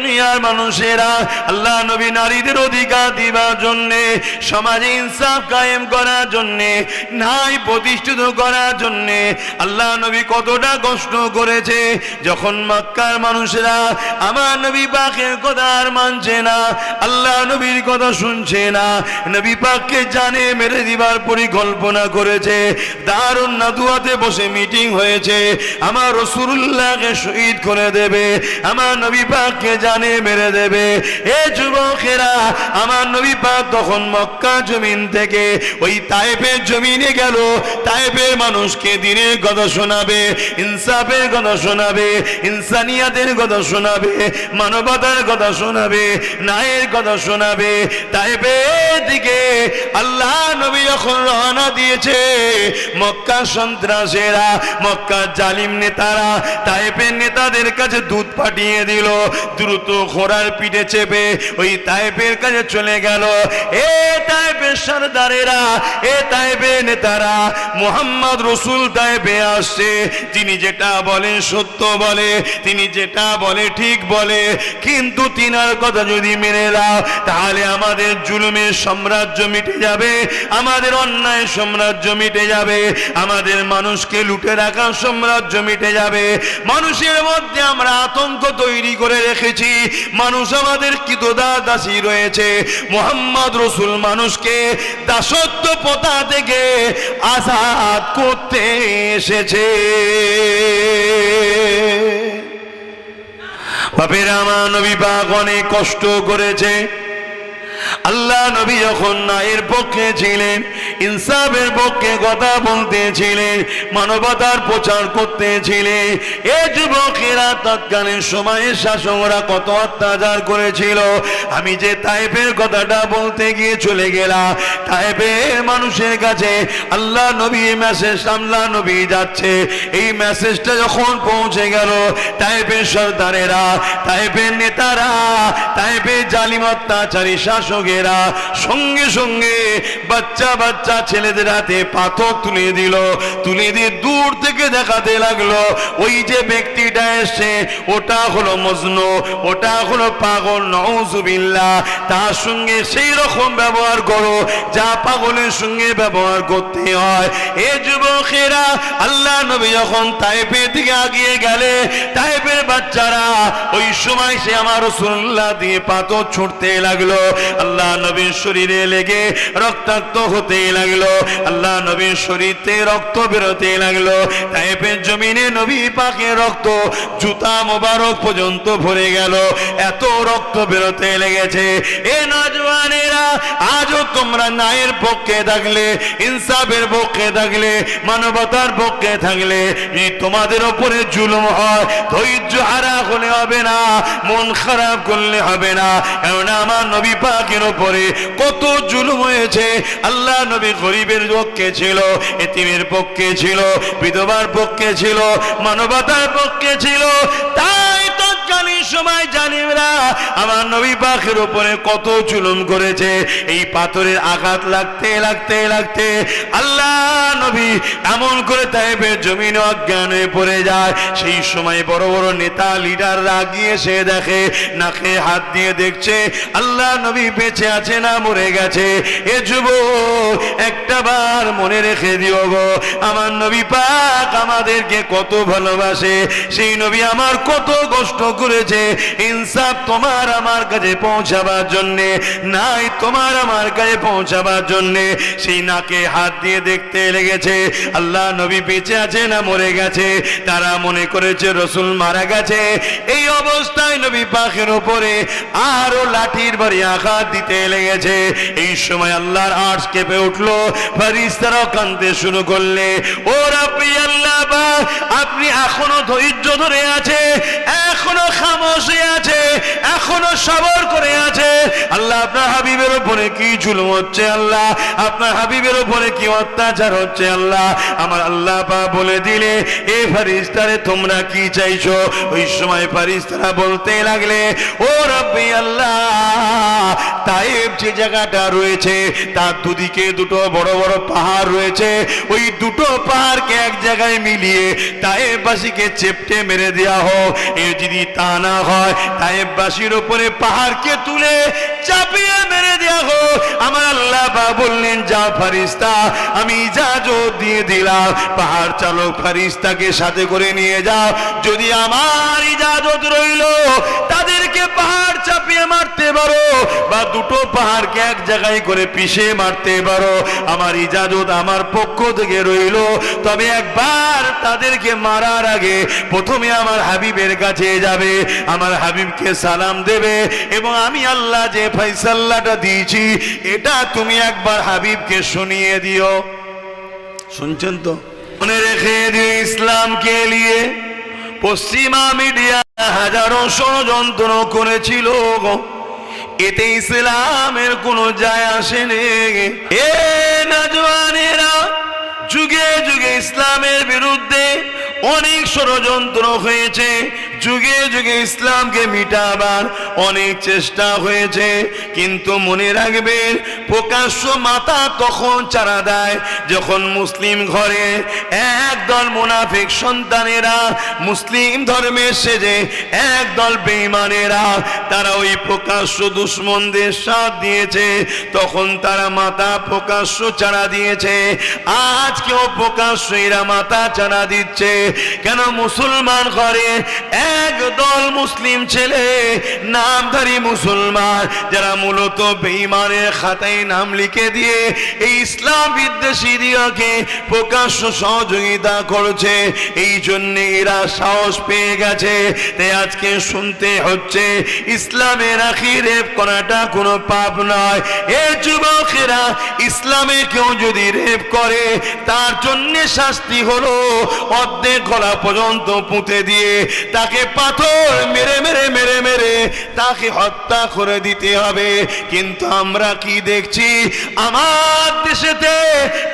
দুনিয়ার মানুষেরা আল্লাহ নবী নারীদের অধিকার দিবার জন্যে, সমাজে ইনসাফ কায়েম করার জন্যে, ন্যায় প্রতিষ্ঠিত করার জন্যে আল্লাহ নবী কতটা কষ্ট করেছে। যখন মক্কার মানুষেরা আমার নবী পাকের কথা আর মানছে না, আল্লাহ নবীর কথা শুনছে না, নবী পাককে জানে মেরে দিবার পরিকল্পনা করেছে। দারুন নাদুয়াতে বসে মিটিং হয়েছে, আমার রাসূলুল্লাহকে শহীদ করে দেবে, আমার নবী পাককে জানে মেরে দেবে। এ যুবকেরা, আমার নবী পাক তখন মক্কা জমিন থেকে ওই তায়েফের জমিনে গেল। তায়েফের মানুষকে দিনের কথা শোনাবে, ইনসাফের কথা শোনাবে, ইনসানিয়াতের কথা শোনাবে, মানবতার কথা শোনাবে, ন্যায়ের কথা শোনাবে। তায়েফের দিকে আল্লাহ নবী যখন রওনা দিয়েছে, মক্কা সন্ত্রাসীরা, মক্কা জালিম নেতারা তায়েফের নেতাদের কাছে দুধ পাঠিয়ে দিল। দ্রুত ঘোড়ার পিঠে চেপে ওই তায়েফের কাছে চলে গেল। এ তায়েফের সরদারেরা, এ তায়েফের নেতারা, মুহাম্মদ রাসূল তায়েফে আসছে, তিনি যেটা বলেন সত্য বলে, তিনি যেটা বলে ঠিক বলে, কিন্তু তিনার কথা যদি মেনে নাও তাহলে আমাদের জুলুমের সাম্রাজ্য মিটে যাবে, আমাদের অন্যায় সাম্রাজ্য মিটে যাবে, আমাদের মানুষকে লুটে রাখার সাম্রাজ্য মিটে যাবে। মানুষের মধ্যে আমরা আতঙ্ক তৈরি করে রেখেছি, মানুষ আমাদের দাসী রয়েছে। মুহাম্মদ রাসূল মানুষকে দাসত্ব প্রথা থেকে আজাদ করতে এসেছে। বাপেরা, আমার নবী পাক অনেক কষ্ট করেছে। আল্লাহ নবী যখন ন্যায়ের পক্ষে ছিলেন, ইনসাফের পক্ষে কথা বলতেছিলেন, মানবতার প্রচার করতেছিলেন, এ যুবকেরা তৎকালীন সময়ের শাসকরা কত অত্যাচার করেছিল। আমি যে তায়েফের কথাটা বলতে গিয়ে চলে গেলাম, তায়েফের মানুষের কাছে আল্লাহ নবী মেসেজ, আল্লাহ নবী যাচ্ছে, এই মেসেজটা যখন পৌঁছে গেল, তায়েফের সরদারেরা, তায়েফের নেতারা, তায়েফের জালিম অত্যাচারী শাসকেরা সঙ্গে সঙ্গে বাচ্চা বাচ্চা ছেলেদের হাতে পাথর তুলে দিল। তুলে দিয়ে দূর থেকে দেখাতে লাগলো, ওই যে ব্যক্তিটা এসে ওটা হলো মজনু, ওটা হলো পাগল, নাউজুবিল্লাহ, তার সঙ্গে সেই রকম ব্যবহার করো যা পাগলের সঙ্গে ব্যবহার করতে হয়। এ যুবকেরা, আল্লাহ নবী যখন তায়েফের দিকে এগিয়ে গেলে, তায়েফের বাচ্চারা ওই সময় সে আমার রাসূলুল্লাহ দিয়ে পাথর ছুঁড়তে লাগলো। আল্লাহ নবীর শরীরে লেগে রক্তাক্ত হতে লাগলো, আল্লাহ নবীর শরীরে রক্ত বেরোতে লাগলো। তায়েফের জমিনে নবী পাকের রক্ত জুতা মোবারক পর্যন্ত ভরে গেল, এত রক্ত বেরোতে লেগেছে। এ নওজওয়ানেরা, আজও তোমরা ন্যায়ের পক্ষে থাকলে, ইনসাফের পক্ষে থাকলে, মানবতার পক্ষে থাকলে, তোমাদের উপরে জুলুম হয়, ধৈর্য হারা হলে হবে না, মন খারাপ করলে হবে না। কারণ আমার নবী পাকের উপরে কত জুলুম হয়েছে। আল্লাহ নবী গরিবের পক্ষে ছিল, এতিমের পক্ষে ছিল, বিধবার পক্ষে ছিল, মানবতার পক্ষে ছিল। তাই তৎকালীন সময় জালিমরা আমার নবী পাকের উপরে কত জুলুম করেছে। এই পাথরের আঘাত লাগতে লাগতে লাগতে আল্লাহ নবী এমন করে তায়েফের জমিনে অজ্ঞান হয়ে পড়ে যায়। সেই সময় বড় বড় নেতা লিডাররা গিয়ে সে দেখে, নাকে হাত দিয়ে দেখছে আল্লাহ নবী বেঁচে আছে না মরে গেছে। এ যুবক, একটা বার মনে রেখে দিও গো, আমার নবী পাক আমাদেরকে কত ভালোবাসে, সেই নবী আমার কত কষ্ট করেছে ইনসাফ তোমার আমার কাছে পৌঁছাবার জন্যে, নাই তোমার আমার কাছে পৌঁছাবার জন্যে। সেই নাকে হাত দিয়ে দেখতে লেগেছে আল্লাহ নবী বেঁচে আছে না মরে গেছে। তারা মনে করেছে রাসূল মারা গেছে। এই অবস্থায় নবী পাকের উপরে আরো লাঠির বাড়ি আঘাত দিতে লেগেছে। এই সময় আল্লাহর আরশ কেঁপে উঠলো, ফেরেশতারাও কাঁদতে শুরু করলে, ও রাব্বি আল্লাহ, আপনি এখনো ধৈর্য ধরে আছে, এখনো খামোশ আছে, এখনো সবর করে আছে। আল্লাহ আপনার হাবিবের উপরে কি জুলুম হচ্ছে, আল্লাহ আপনার হাবিবের উপরে কি অত্যাচার হচ্ছে, আল্লাহ আমার আল্লাহ পাক বলে দিলে এ ফেরেশতারে তোমরা কি চাইছো? ওই সময় ফেরেশতারা বলতে লাগলে, ও রব্বি আল্লাহ, তায়েব যে জায়গাটা রয়েছে তার দুদিকে দুটো বড় বড় পাহাড় রয়েছে, ওই দুটো পাহাড়কে এক জায়গায় মিলিয়ে তায়েববাসীকে চেপটে মেরে দেওয়া হোক। এ যদি তা না হয় তায়েববাসীর উপরে পাহাড়কে তুলে চাপিয়ে মেরে দেওয়া হোক। আমার আল্লাহ পাক বললেন, যা ফেরেশতা আমি ইজাজত দিয়ে দিলাম, পাহাড় চালক ফেরেশতাকে সাথে করে নিয়ে যাও। যদি আমার ইজাজত রইল তাদেরকে পাহাড় চাপিয়ে মারতে পারো বা দুটো পাহাড়কে এক জায়গায় করে পিষে মারতে পারো, আমার ইজাজত আমার পক্ষ থেকে রইল। তবে একবার তাদেরকে মারার আগে প্রথমে আমার হাবিবের কাছে যাবে, আমার হাবিবকে সালাম দেবে এবং আমি আল্লাহ যে ফয়সালাটা দিয়েছি এটা তুমি একবার হাবিবকে শুনিয়ে দিও। শুনছেন তো? মনে রেখে দিও, ইসলামকে নিয়ে পশ্চিমা মিডিয়া হাজারো ষড়যন্ত্র করেছিল, এতে ইসলামের কোনো যায় আসেনি। এ নওজওয়ানেরা, যুগে যুগে ইসলামের বিরুদ্ধে অনেক ষড়যন্ত্র হয়েছে, যুগে যুগে ইসলামকে মিটাবার অনেক চেষ্টা হয়েছে, কিন্তু মনে রাখবেন প্রকাশ্য মাথা তখন চারা দেয় যখন মুসলিম ঘরে একদল মুনাফিক সন্তানেরা মুসলিম ধর্মের সেজে একদল বেঈমানেরা তারা ওই প্রকাশ্য দুশমনদের সাথ দিয়েছে, তখন তারা মাথা প্রকাশ্য চারা দিয়েছে। আজকেও প্রকাশ্য এরা মাথা চারা দিচ্ছে। কেন? মুসলমান ঘরে একদল মুসলিম ছেলে, নামধারী মুসলমান, যারা মূলত বেঈমানের খাতায় নাম লিখে দিয়ে এই ইসলাম বিদ্বেষীদেরকে প্রকাশ্য সহযোগিতা করছে, এই জন্য এরা সাহস পেয়ে গেছে। তাই আজকে শুনতে হচ্ছে ইসলামের আখিরেপ করাটা কোনো পাপ নয়। এ যুবকেরা, ইসলামে কেউ যদি রেপ করে তার জন্য শাস্তি হলো অর্ধেক গলা পর্যন্ত পুঁতে দিয়ে তাকে পাথর মেরে মেরে মেরে মেরে তাকে হত্যা করে দিতে হবে। কিন্তু আমরা কি দেখছি, আমার দেশেতে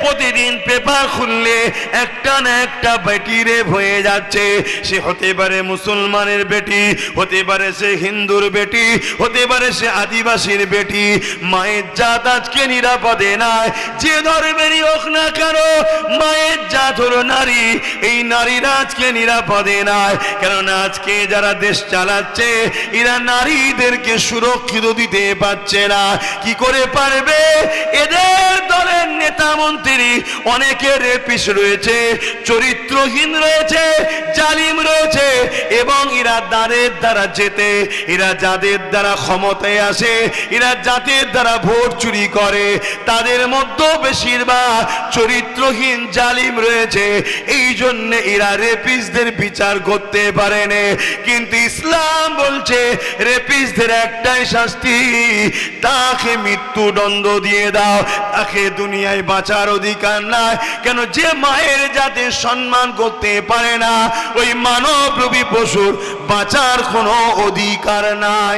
প্রতিদিন পেপার খুললে একটা না একটা বেটি রেপ হয়ে যাচ্ছে। সে হতে পারে মুসলমানের বেটি, হতে পারে সে হিন্দুর বেটি, হতে পারে সে আদিবাসীর বেটি। মায়ের জাত আজকে নিরাপদে নাই, যে ধর্মেরই হোক না কেন, মায়ের জাত হলো নারী, এই নারীরা আজকে নিরাপদে নাই। কেননা আজকে যারা দেশ চালাচ্ছে এরা নারীদেরকে সুরক্ষিত দিতে পারছে না। কি করে পারবে? এদের দলের নেতা মন্ত্রী অনেকে রেপিস রয়েছে, চরিত্রহীন রয়েছে, জালিম রয়েছে, এবং এরা দ্বারের দ্বারা যেতে, এরা যাদের দ্বারা ক্ষমতায় আসে, এরা যাদের দ্বারা ভোট চুরি করে, তাদের মধ্যে বেশিরভাগ চরিত্রহীন জালিম রয়েছে। এই জন্য এরা রেপিসদের বিচার করতে পারেনি। কিন্তু ইসলাম বলছে রেপিসদের একটাই শাস্তি, তাকে মৃত্যুদণ্ড দিয়ে দাও, তাকে দুনিয়ায় বাঁচার অধিকার নাই। কেন? যে মায়ের জাতে সম্মান করতে পারে না, ওই মানবরূপী পশুর বাঁচার কোনো অধিকার নাই।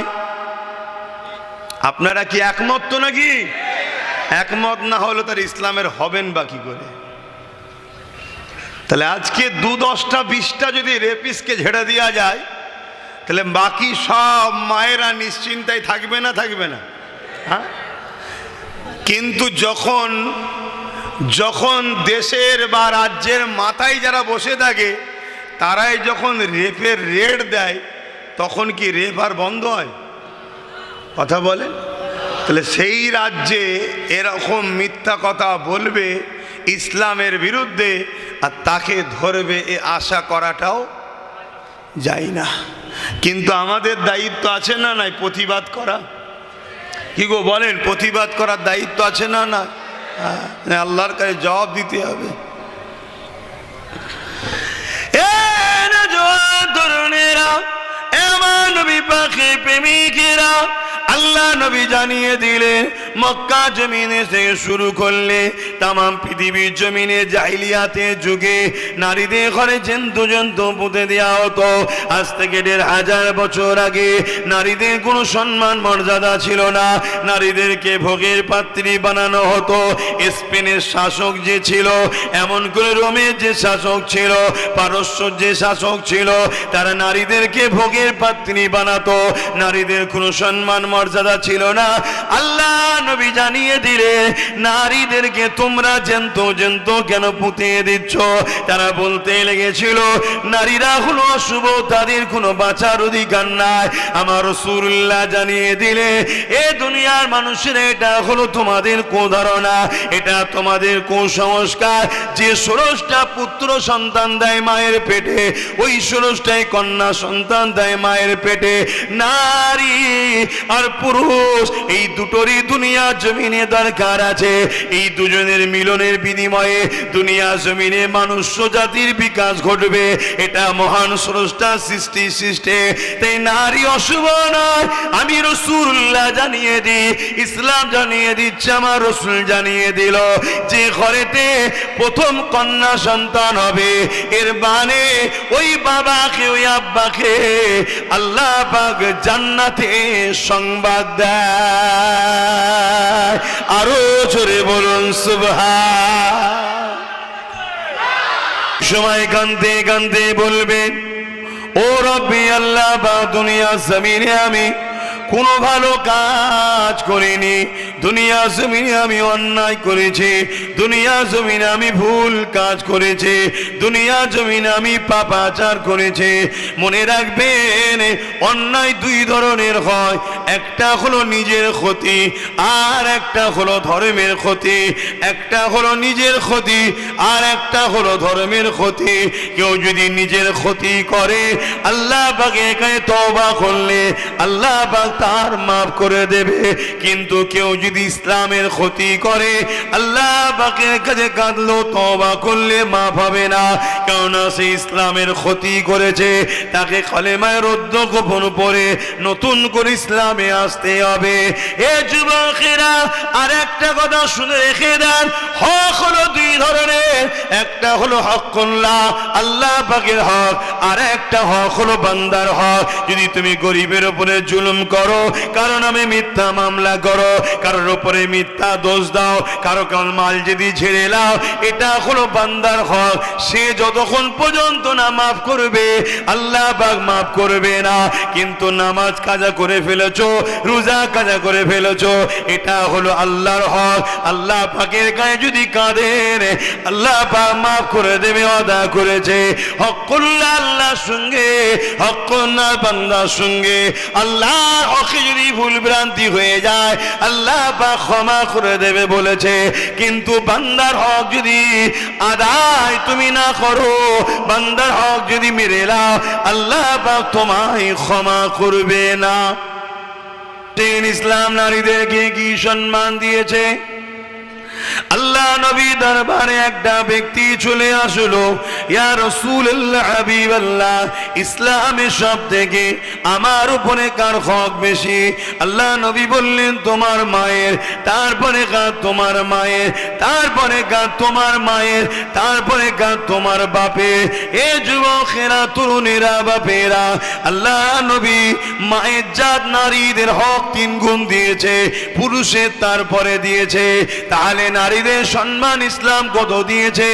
আপনারা কি একমত তো নাকি? একমত না হলে তার ইসলামের হবেন বা কি করে? তাহলে আজকে 10টা 20টা যদি রেপিসকে ঝেড়ে দেওয়া যায়, তাহলে বাকি সব মায়েরা নিশ্চিন্তায় থাকবে না? থাকবে না? হ্যাঁ। কিন্তু যখন যখন দেশের বা রাজ্যের মাথায় যারা বসে থাকে তারাই যখন রেপের রেট দেয়, তখন কি রেপ আর বন্ধ হয়? কথা বলেন। তাহলে সেই রাজ্যে এরকম মিথ্যা কথা বলবে ইসলামের বিরুদ্ধে, আর তাকে ধরবে এ আশা করাটাও যায় না। কিন্তু আমাদের দায়িত্ব আছে না নাই প্রতিবাদ করা? কি গো বলেন, প্রতিবাদ করার দায়িত্ব আছে না না? আল্লাহর কাছে জবাব দিতে হবে। আল্লাহ নবী জানিয়ে দিলেন মক্কা জমিনে থেকে শুরু করলে তামাম পৃথিবীর জমিনে জাহিলিয়াতে যুগে নারীদের ঘরে জন্তু পুঁতে দেওয়া হতো। আজ থেকে ১৫০০ বছর আগে নারীদের কোনো সম্মান মর্যাদা ছিল না, নারীদেরকে ভোগের পাত্রী বানানো হতো। স্পেনের শাসক যে ছিল, এমন করে রোমের যে শাসক ছিল, পারস্যর যে শাসক ছিল, তারা নারীদেরকে ভোগের পাত্রী বানাতো। নারীদের কোনো সম্মান মর্যাদা ছিল না। আল্লাহ নবী জানিয়ে দিলে নারীদেরকে তোমরা জন্তু কেন পুঁতে দিচ্ছ? তারা বলতে লেগেছিল নারীরা হলো অশুভ, তাদের কোনো বাঁচার অধিকার নাই। আমার রাসূলুল্লাহ জানিয়ে দিলে এ দুনিয়ার মানুষের এটা হলো তোমাদের কুধারণা, এটা তোমাদের কুসংস্কার। যে ১৬টা পুত্র সন্তান দেয় মায়ের পেটে, ওই ১৬টাই কন্যা সন্তান দেয় মায়ের পেটে। নারী আর পুরুষ এই দুটোরই দুনিয়া জমিনে দরকার আছে। এই দুজনের মিলনের বিনিময়ে দুনিয়া জমিনে মনুষ্য জাতির বিকাশ ঘটবে। এটা মহান স্রষ্টা সৃষ্টি। তাই নারী অশুভ নয়। আমি রাসূলুল্লাহ জানিয়ে দিই, ইসলাম জানিয়ে দিচ্ছে, আমার রাসূল জানিয়ে দিল যে ঘরেতে প্রথম কন্যা সন্তান হবে, এর মানে ওই বাবাকে ওই আব্বাকে আল্লাহ পাক জান্নাতে সংবাদ দেয়। আরো জোরে বলুন সুবহান। সময় কাঁদতে কাঁদতে বলবে ও রব্বি আল্লাহ, বা দুনিয়া জমিনে আমি কোনো ভালো কাজ করিনি, দুনিয়া জমিনে আমি অন্যায় করেছি, দুনিয়া জমিনে আমি ভুল কাজ করেছি, দুনিয়া জমিনে আমি পাপাচার করেছি। মনে রাখবেন অন্যায় দুই ধরনের হয়, একটা হলো নিজের ক্ষতি আর একটা হলো ধর্মের ক্ষতি। একটা হলো নিজের ক্ষতি আর একটা হলো ধর্মের ক্ষতি। কেউ যদি নিজের ক্ষতি করে আল্লাহ পাকে এখানে তওবা করলে আল্লাহ পাক তার মাফ করে দেবে। কিন্তু কেউ যদি ইসলামের ক্ষতি করে আল্লাহ পাকের কাছে কাঁদলো, তওবা করলে মাফ হবে না, কেননা সে ইসলামের ক্ষতি করেছে। তাকে কালেমায় রদ্দ গোপন পড়ে নতুন করে ইসলামে আসতে হবে। এ যুবকেরা আর একটা কথা শুনে রেখে দেন, হক হলো দুই ধরনের। একটা হলো হকুল্লাহ, আল্লাহ পাকের হক, আর একটা হক হলো বান্দার হক। যদি তুমি গরিবের উপরে জুলুম করো, কারো নামে মিথ্যা মামলা করো, কারোর উপরে মিথ্যা দোষ দাও, কারো মাল যদি ছেড়ে নাও, এটা হলো বান্দার হক। সে যতক্ষণ পর্যন্ত না মাফ করবে আল্লাহ পাক মাফ করবে না। কিন্তু নামাজ কাজা করে ফেলেছো, রোজা কাজা করে ফেলেছো, এটা হলো আল্লাহর হক। আল্লাহ পাকের গায়ে যদি কাঁদেন আল্লাহ পাক মাফ করে দেবে, আদা করেছে। হকুল্লাহ আল্লাহর সঙ্গে, হকুল্লাহ বান্দার সঙ্গে। আল্লাহর হকে যদি ভুল ভ্রান্তি হয়ে যায় আল্লাহ পাক ক্ষমা করে দেবে বলেছে। কিন্তু বান্দার হক যদি আদায় তুমি না করো, বান্দার হক যদি মেরে নাও, আল্লাহ পাক তোমায় ক্ষমা করবে না। ইসলাম নারীদেরকে কি সম্মান দিয়েছে? আল্লাহ নবী দরবারে একটা ব্যক্তি চলে আসলো, ইয়া রাসূলুল্লাহ হাবিবাল্লাহ, ইসলামের সব থেকে আমার উপরে কার হক বেশি? আল্লাহ নবী বললেন তোমার মায়ের, তারপরে কার তোমার মায়ের, তারপরে কার তোমার মায়ের, তারপরে কার তোমার বাপের। এ যুবকেরা, তরুণেরা, বাপেরা, আল্লাহ নবী মায়ের জাত নারীদের হক 3 গুণ দিয়েছে, পুরুষের তারপরে দিয়েছে। তাহলে নারীদের সম্মান ইসলাম কত দিয়েছে?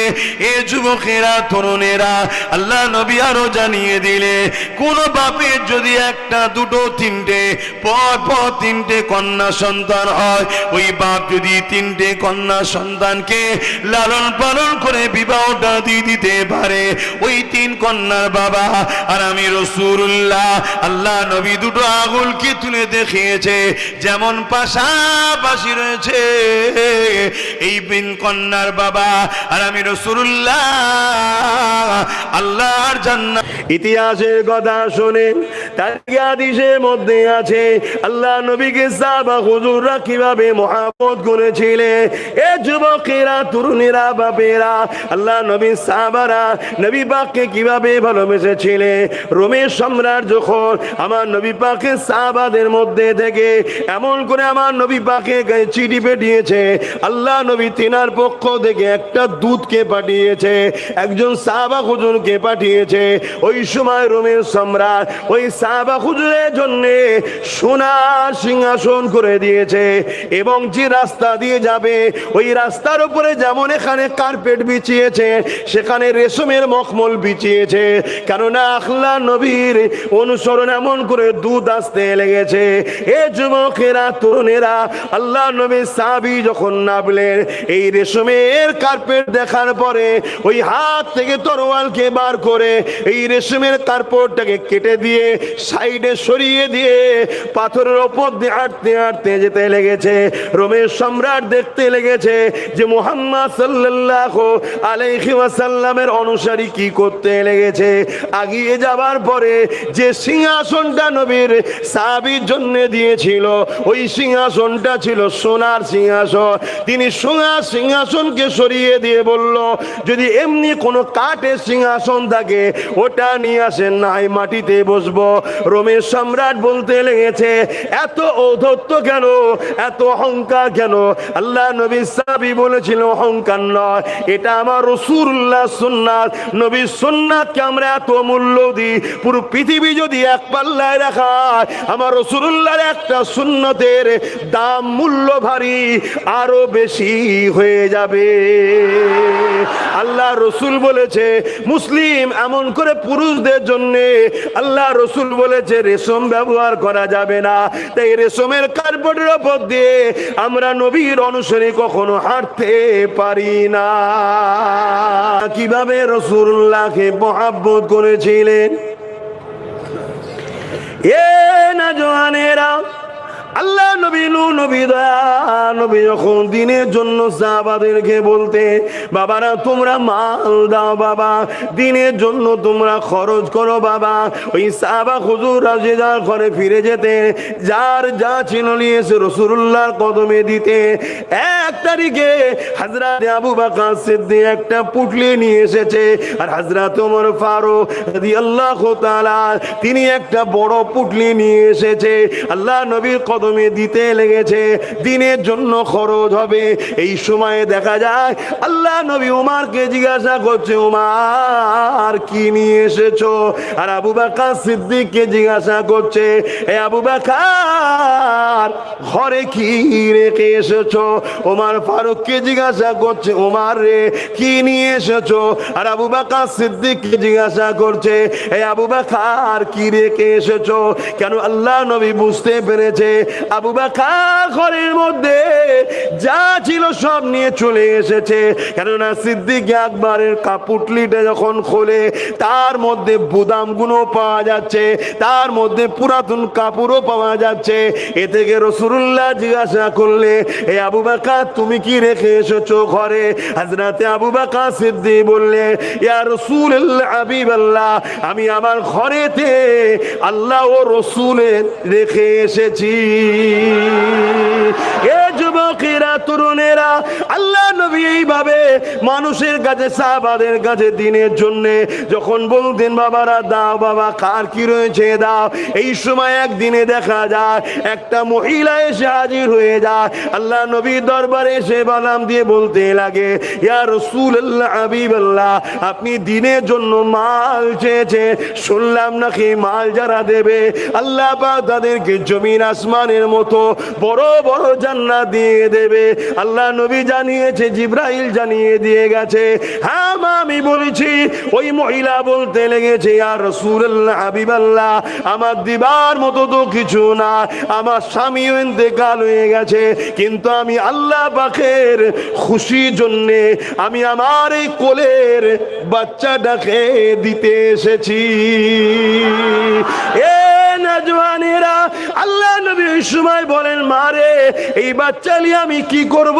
এ যুবকেরা, তরুণেরা, আল্লাহ নবী আরো জানিয়ে দিলে কোন বাপের যদি একটা, দুটো, তিনটে, পর 3টে কন্যা সন্তান হয়, ওই বাপ যদি 3টে কন্যা সন্তানকে লালন পালন করে বিবাহটা দিয়ে দিতে পারে, ওই 3 কন্যার বাবা। আর আমি রাসূলুল্লাহ, আল্লাহ নবী দুটো আঙুলকে তুলে দেখিয়েছে, যেমন পাশাপাশি রয়েছে এই বিন কন্যার বাবা, আর আমি রাসূলুল্লাহ আল্লাহর জান্নাত। ইতিহাসের কথা শুনে তার হাদিসের মধ্যে আছে আল্লাহ নবীকে সাহাবা হুজুররা কিভাবে মহব্বত করেছিলেন। এ যুবকেরা, তরুণেরা, বাপেরা, আল্লাহ নবী সাহাবারা নবী পাককে কিভাবে ভালোবেসেছিলেন। রোমের সম্রাট যখন আমার নবী পাকের সাহাবাদের মধ্যে থেকে এমন করে আমার নবী পাকে চিঠি পাঠিয়েছে, আল্লাহ নবী তিনার পক্ষ থেকে একটা দূতকে পাঠিয়েছে, একজন সাহাবা হুজুরকে পাঠিয়েছে। ওই সময় রোমের সম্রাট ওই সাহাবা হুজুরের জন্য সোনার সিংহাসন করে দিয়েছে, এবং যে রাস্তা দিয়ে যাবে ওই রাস্তার উপরে যেমন এখানে কার্পেট বিছিয়েছে, সেখানে রেশমের মখমল বিছিয়েছে। কেননা আল্লাহ নবীর অনুসরণ এমন করে দুধ আসতে লেগেছে। এ যুবকেরা, তরুণেরা, আল্লাহ নবীর সাহাবী যখন নামলেন, এই রেশমের কার্পেট দেখার পরে ওই হাত থেকে তরোয়ালকে বার করে এই রেশমের কার্পেটটাকে কেটে দিয়ে সাইডে সরিয়ে দিয়ে পাথরের ওপর দিয়ে হাঁটতে হাঁটতে যেতে লেগেছে। রোমের সম্রাট দেখতে লেগেছে যে মুহাম্মদ সাল্লাল্লাহু আলাইহি ওয়াসাল্লামের অনুসারী কি করতে লেগেছে। আগিয়ে যাবার পরে যে সিংহাসনটা নবীর সাহাবীর জন্য দিয়েছিল, ওই সিংহাসনটা ছিল সোনার সিংহাসন। তিনি সোনার সিংহাসনকে সরিয়ে দিয়ে বলল, যদি এমনি কোনো কাঠের সিংহাসন থাকে ওটা নিয়ে আসেন, নাই মাটিতে বসবো। রোমের সম্রাট বলতে লেগেছে, এত ঔদ্ধত্য কেন, এত অহংকার কেন? আল্লাহ নবী সাহাবী বলেছিল, অহংকার নয়, এটা আমার রাসূলুল্লাহ সুন্নাত। নবীর সুন্নাতকে আমরা এত মূল্য দিই, পুরো পৃথিবী যদি এক পাল্লায় রাখা হয়, আমার রাসূলুল্লাহর একটা সুন্নতের দাম, মূল্য ভারী আরো বেশি হয়ে যাবে। আল্লাহ রসুল বলেছে, মুসলিম এমন করে পুরুষদের জন্য আল্লাহ রসুল বলেছে রেশম ব্যবহার করা যাবে না। তাই রেশমের কার্পেটের উপর দিয়ে আমরা নবীর অনুসারী কখনো হাঁটতে পারি না। কিভাবে রাসূলুল্লাহকে মহব্বত করেছিলেন। এ না জওয়ানেরা, আল্লাহ নবী নবী নবী যখন দিনের জন্য সাহাবাদেরকে বলতে, বাবারা তোমরা মাল দাও বাবা, দিনের জন্য তোমরা খরচ করো বাবা। ওই সাহাবা হুজুররা যে যার ঘরে ফিরে যেতে, যার যা ছিল নিয়ে এসে রাসূলুল্লাহর কদমে দিতে। এক তারিখে হযরত আবু বকর সিদ্দিক একটা পুটলি নিয়ে এসেছে, আর হযরত ওমর ফারুক রাদিয়াল্লাহু তাআলা তিনি একটা বড় পুটলি নিয়ে এসেছে। আল্লাহ নবীর কদমে দিতে লেগেছে, দিনের জন্য খরচ হবে। এই সময়ে দেখা যায় আল্লাহ নবী উমারকে জিজ্ঞাসা করছে, উমার কি নিয়ে এসেছো? আর আবু বকর সিদ্দিককে জিজ্ঞাসা করছে, এ আবু বকর ঘরে কি রেখে এসেছো? ওমর ফারুককে জিজ্ঞাসা করছে, ওমর রে কি নিয়ে এসেছো? আর আবু বকর সিদ্দিককে জিজ্ঞাসা করছে, এ আবু বকর কি রেখে এসেছো? কেন আল্লাহ নবী বুঝতে পেরেছে আবু বকর ঘরের মধ্যে যা ছিল সব নিয়ে চলে এসেছে। কেননা সিদ্দিক আকবরের কাপুটলিটা যখন খোলে, তার মধ্যে বুদামগুলো পাওয়া যাচ্ছে, তার মধ্যে পুরাতন কাপড়ও পাওয়া যাচ্ছে। এ থেকে রাসূলুল্লাহ জিজ্ঞাসা করলে, এ আবু বকর তুমি কি রেখে এসেছো ঘরে? হযরতে আবু বকর সিদ্দিক বললে, ইয়া রাসূলুল্লাহ হাবিবাল্লাহ, আমি আমার ঘরেতে আল্লাহ ও রাসূলের রেখে এসেছি। এ যুবকেরা, তরুণেরা, আল্লাহ নবী এইভাবে মানুষের কাছে, সাহাবাদের কাছে দিনের জন্য যখন বলতেন, বাবারা দাও বাবা, কার কি রয়েছে দাও। এই সময় একদিনে দেখা যায় একটা মহিলা এসে হাজির হয়ে যায়, আল্লাহ নবীর দরবারে এসে বালাম দিয়ে বলতে লাগে, ইয়া রাসূলুল্লাহ হাবিবাল্লাহ, আপনি দিনের জন্য মাল চেয়েছে, শুনলাম নাকি মাল যারা দেবে আল্লাহ পাক তাদেরকে জমিন আসমানের মতো বড় বড় জান্নাত দিয়ে দেবে। আল্লাহ নবী জানিয়েছে, জিবরাইল জানিয়ে দিয়ে গেছে। হ্যাঁ মা, আমি বলেছি। ওই মহিলা বলতে লেগেছে, ইয়া রাসূলুল্লাহ হাবিবাল্লাহ, আমার দিবার মতো তো কিছু না, আমার স্বামীও ইন্তেকাল হয়ে গেছে, কিন্তু আমি আল্লাহ পাকের খুশির জন্য আমি আমার এই কোলের বাচ্চাটাকে দিতে এসেছি। এ নওজওয়ানেরা, আল্লাহ নবী ওই সময় বলেন, মারে এই বাচ্চা নিয়ে আমি কি করব?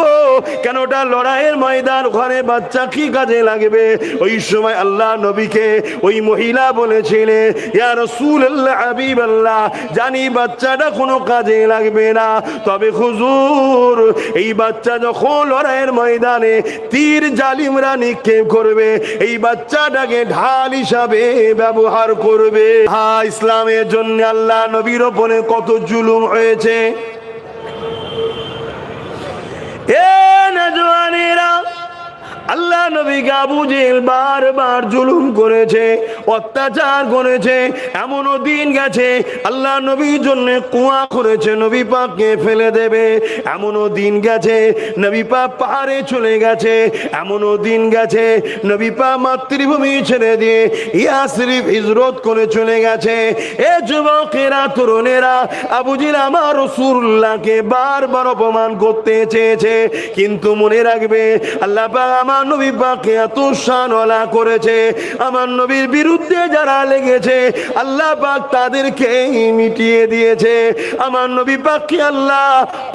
কেন ওটা লড়াইয়ের ময়দান, ঘরে বাচ্চা কি কাজে লাগবে? ওই সময় আল্লাহ নবীকে ওই মহিলা বলেছিলেন, ইয়া রাসূলুল্লাহ, হাবিবাল্লাহ, জানি বাচ্চাটা কোনো কাজে লাগবে না, তবে হুজুর এই বাচ্চা যখন লড়াইয়ের ময়দানে তীর জালিমরা নিক্ষেপ করবে, এই বাচ্চাটাকে ঢাল হিসাবে ব্যবহার করবে। হ্যাঁ, ইসলামের জন্য আল্লাহ নবীর ওপরে কত জুলুম হয়েছে। এ নওজওয়ানেরা, আল্লাহ নবীকে আবু জেহেল বারবার জুলুম করেছে, অত্যাচার করেছে। এমনও দিন গেছে আল্লাহ নবীর জন্য কুয়া করেছে, নবী পাককে ফেলে দেবে। এমনও দিন গেছে নবী পাক পাহাড়ে চলে গেছে। এমনও দিন গেছে নবী পাক মাতৃভূমি ছেড়ে দিয়ে ইয়াসরিব হিজরত করে চলে গেছে। এ যুবকেরা, তরুণেরা, আবু জেহেল আমার রাসূলুল্লাহকে বারবার অপমান করতে চেয়েছে, কিন্তু মনে রাখবে আল্লাহ পাক আমার নবী পাককে এত শানওয়ালা করেছে, আমার নবীর বিরুদ্ধে যারা লেগেছে আল্লাহ পাক তাদেরকে মিটিয়ে দিয়েছে। আমার নবী পাককে আল্লাহ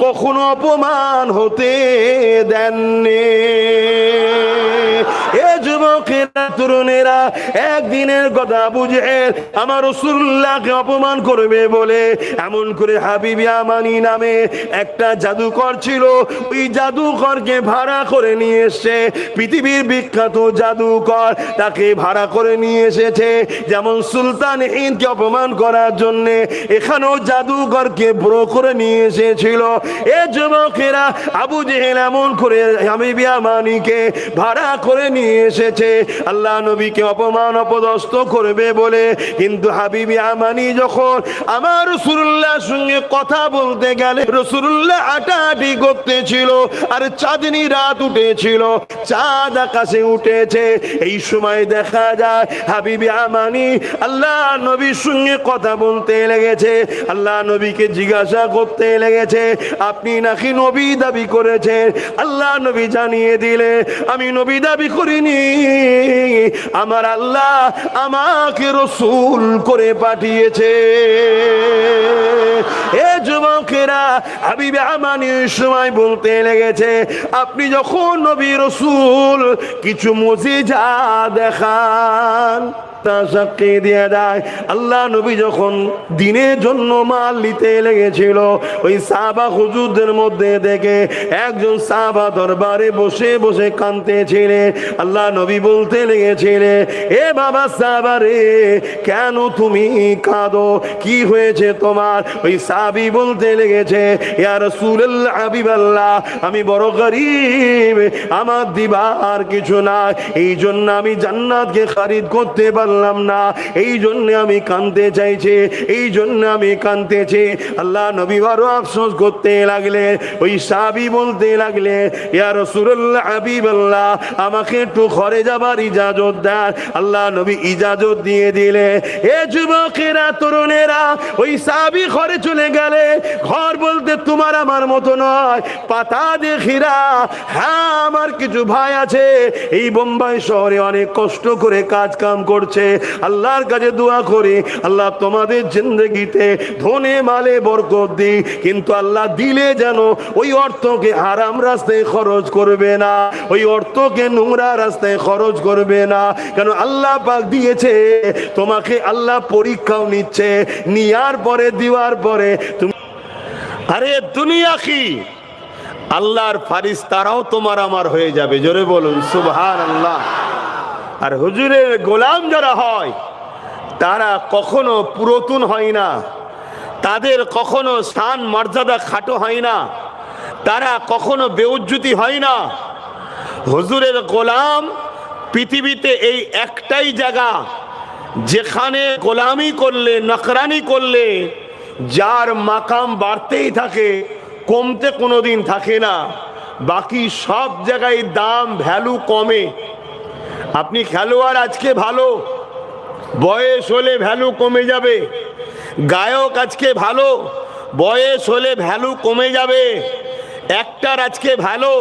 কখনো অপমান হতে দেননি। এ যুবকেরা, তরুণেরা, একদিনের কথা, আবু জেহেল আমার রাসূলুল্লাহকে অপমান করবে বলে এমন করে হাবিবি আমানি নামে একটা জাদুকর ছিল, ওই জাদুকরকে ভাড়া করে নিয়ে এসছে। পৃথিবীর বিখ্যাত জাদুকর, তাকে ভাড়া করে নিয়ে এসেছে। যেমন সুলতান হিন্দকে অপমান করার জন্য এখানেও জাদুকরকে ব্রো করে নিয়ে এসেছিল। এ যুবকেরা, আবু জেহেল এমন করে হাবিবি আমানিকে ভাড়া করে নিয়ে এসেছে আল্লাহ নবীকে অপমান অপদস্থ করবে বলে। কিন্তু হাবিবি আমানি যখন আমার রাসূলুল্লাহর সঙ্গে কথা বলতে গেলে, রাসূলুল্লাহ হাঁটাহাঁটি করতেছিল আর চাঁদনি রাত উঠেছিল, চাঁদ আকাশে উঠেছে। এই সময় দেখা যায় হাবিবি আমানি আল্লাহ নবীর সঙ্গে কথা বলতে লেগেছে, আল্লাহ নবীকে জিজ্ঞাসা করতে লেগেছে, আপনি নাকি নবী দাবি করেছেন? আল্লাহ নবী জানিয়ে দিলে, আমি নবী দাবি করিনি, আমার আল্লাহ আমাকে রাসূল করে পাঠিয়েছে। এ যুবকেরা, হাবিবি আমানি সময় বলতে লেগেছে, আপনি যখন নবী রাসূল কিছু মুজিজা দেখান, তা সাক্ষী দিয়ে দেয়। আল্লাহ নবী যখন দিনের জন্য মাল নিতে লেগেছিল, ওই সাহাবা হুজুরদের মধ্যে দেখে একজন সাহাবা দরবারে বসে বসে কাঁদতেছিলেন। আল্লাহ নবী বলতে লেগেছিলেন, এ বাবা সাহাবা রে, কেন তুমি কাঁদো? কি হয়েছে তোমার? ওই সাহাবী বলতে লেগেছে, ইয়া রাসূলুল্লাহ, হাবিবাল্লাহ, আমি বড় গরীব, আমার দিবার কিছু নাই, এই জন্য আমি জান্নাতকে খরিদ করতে পারলাম না, এই জন্য আমি কাঁদতে চাইছি, এই জন্য আমি কাঁদতেছি। আল্লাহ নবী বড় আফসোস করতে লাগলেন। ওই সাহাবী বলতে লাগলেন, ইয়া রাসূলুল্লাহ, হাবিবাল্লাহ, আমাকে একটু ঘরে যাবার ইজাজত দেন। আল্লাহ নবী ইজাজত দিয়ে দিলে। এ যুবকেরা, তরুণেরা, ওই সাহাবী ঘরে চলে গেলে। ঘর বলতে তোমার আমার মতো নয়, পাতা দেখিরা। হ্যাঁ, আমার কিছু ভাই আছে এই বোম্বাই শহরে অনেক কষ্ট করে কাজ কাম করছে। আল্লাহর কাছে দোয়া করি, আল্লাহ তোমাদের জিন্দেগিতে ধনে মালে বরকত দি, কিন্তু আল্লাহ দিলে যেন ওই অর্থকে হারাম রাস্তায় খরচ করবে না, ওই অর্থকে নোংরা রাস্তায় খরচ করবে না। কেন আল্লাহ পাক দিয়েছে তোমাকে, আল্লাহ পরীক্ষাও নিচ্ছে, নেওয়ার পরে দেওয়ার পরে তুমি, আরে দুনিয়া কি, আল্লাহর ফারিস্তারাও তোমার আমার হয়ে যাবে। জোরে বলুন সুবহানাল্লাহ। আর হুজুরের গোলাম যারা হয় তারা কখনো পুরাতন হয় না, তাদের কখনো স্থান মর্যাদা খাটো হয় না, তারা কখনো বেউজ্জতি হয় না। হুজুরের গোলাম পৃথিবীতে এই একটাই জায়গা যেখানে গোলামি করলে, নকরানি করলে যার মাকাম বাড়তেই থাকে, কমতে কোনোদিন থাকে না। বাকি সব জায়গায় দাম ভ্যালু কমে। আপনি খেলোয়াড় আজকে ভালো, বয়স হলে ভ্যালু কমে যাবে। গায়ক আজকে ভালো, বয়স হলে ভ্যালু কমে যাবে। অ্যাক্টর আজকে ভালো,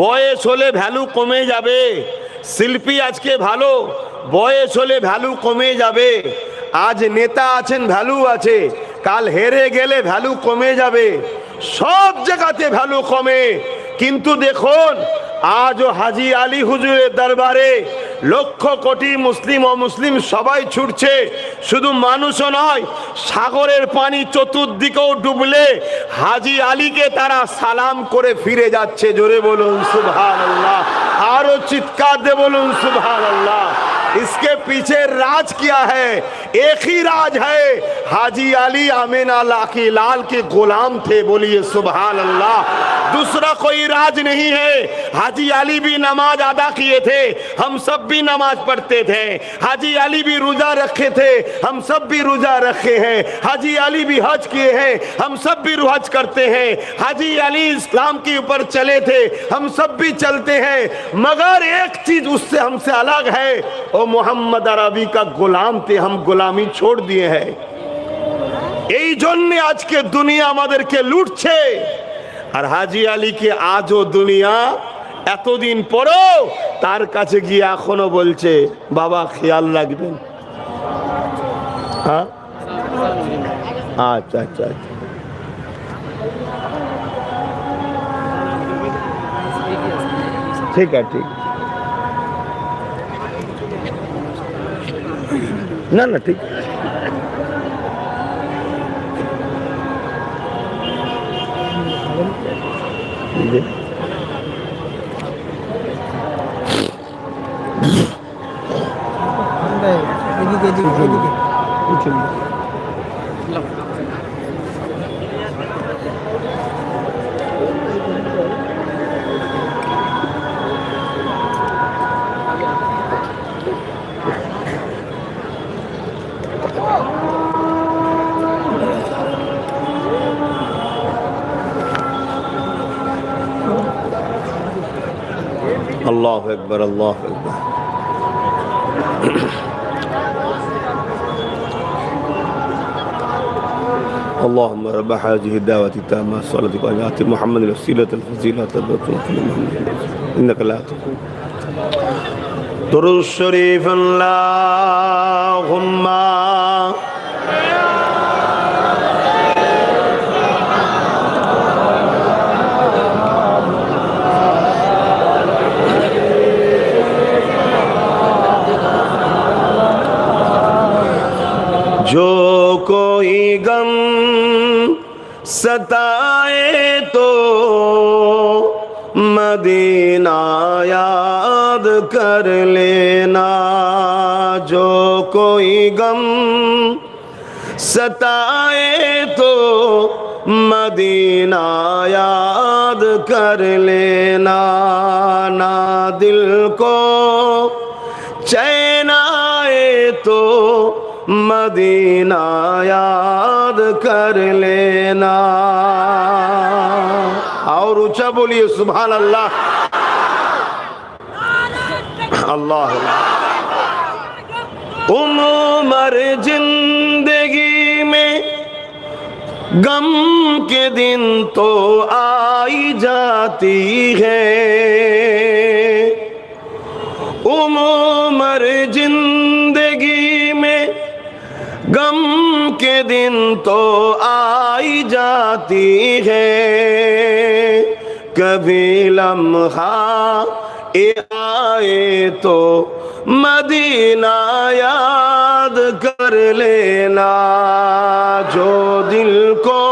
বয়স হলে ভ্যালু কমে যাবে। শিল্পী আজকে ভালো, বয়স হলে ভ্যালু কমে যাবে। আজ নেতা আছেন, ভ্যালু আছে, কাল হেরে গেলে ভ্যালু কমে যাবে, সব জায়গাতে ভ্যালু কমে। কিন্তু দেখুন আজও হাজী আলী হুজুরের দরবারে লক্ষ কোটি মুসলিম ও মুসলিম সবাই ছুটছে। শুধু মানুষও নয়, সাগরের পানি চতুর্দিকেও ডুবলে হাজী আলীকে তারা সালাম করে ফিরে যাচ্ছে। জোরে বলুন সুবহানাল্লাহ, আরো চিৎকার দিয়ে বলুন সুবহানাল্লাহ। इसके पीछे राज क्या है? एक ही राज है, हाजी अली आमीना लाकी लाल के गुलाम थे। बोलिए सुभान अल्लाह। दूसरा कोई राज नहीं है। हाजी अली भी नमाज अदा किए थे, हम सब भी नमाज पढ़ते थे। हाजी अली भी रोजा रखे थे, हम सब भी रोजा रखे हैं। हाजी अली भी हज किए हैं, हम सब भी हज करते हैं। हाजी अली इस्लाम के ऊपर चले थे, हम सब भी चलते हैं। मगर एक चीज उससे हमसे अलग है, वो मोहम्मद अरबी का गुलाम थे, हम गुलामी छोड़ दिए हैं। এই জন্য আজকে দুনিয়া আমাদেরকে লুটছে। আর হাজী আলীকে আজও দুনিয়া এতদিন পরেও তার কাছে গিয়ে এখনো বলছে বাবা খেয়াল রাখবেন। হ্যাঁ, আচ্ছা আচ্ছা আচ্ছা, ঠিক আছে, ঠিক, না না ঠিক। अल्लाह अकबर, अल्लाह अकबर। اللهم رب هذه الدعوة التامة الصلاة والسلام على محمد الوسيلة الفضيلة إنك لا تكون درود الشريف اللهم जो कोई गम सताए तो मदीना याद कर लेना। जो कोई गम सताए तो मदीना याद कर लेना। ना दिल को चैन आए तो मदीना याद कर लेना। और ऊंचा बोलिए सुभान अल्लाह, अल्लाह। उम्र जिंदगी में गम के दिन तो आई जाती है। उम्र जिंदगी में गम के दिन तो आई जाती है। कभी लम्हा आए तो मदीना याद कर लेना। जो दिल को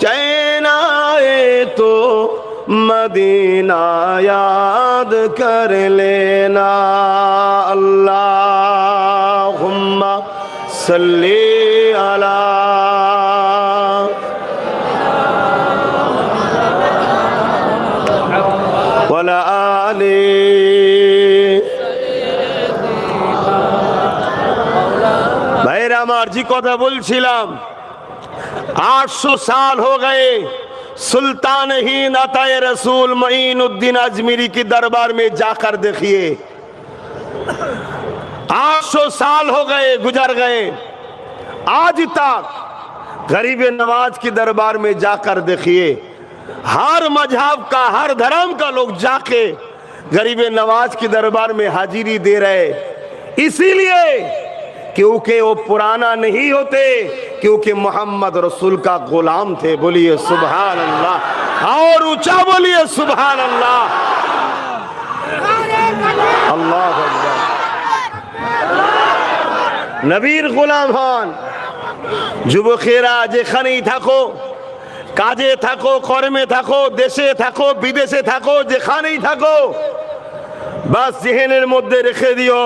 चैन आए तो मदीना याद कर लेना। अल्लाहुम्मा सल्ली अला वला आले। भाईरा আমার জি কথা বলছিলাম, 800 साल हो गए सुल्तान ही नाताए रसूल मईनुद्दीन अजमेरी के दरबार में जाकर देखिए। 800 साल हो गए, गुजर गए, आज तक गरीब नवाज के दरबार में जाकर देखिए। हर मजहब का, हर धर्म का लोग जाके गरीब नवाज के दरबार में हाजिरी दे रहे। इसीलिए क्योंकि वो पुराना नहीं होते, क्योंकि मोहम्मद रसूल का गुलाम थे। बोलिए सुभान अल्लाह, और ऊंचा बोलिए सुभान अल्लाह। अल्लाह अकबर। নবীর গোলাম হন। যুবকেরা যেখানেই থাকো, কাজে থাকো, কর্মে থাকো, দেশে থাকো, বিদেশে থাকো, যেখানেই থাকো, বাস জেহেনের মধ্যে রেখে দিও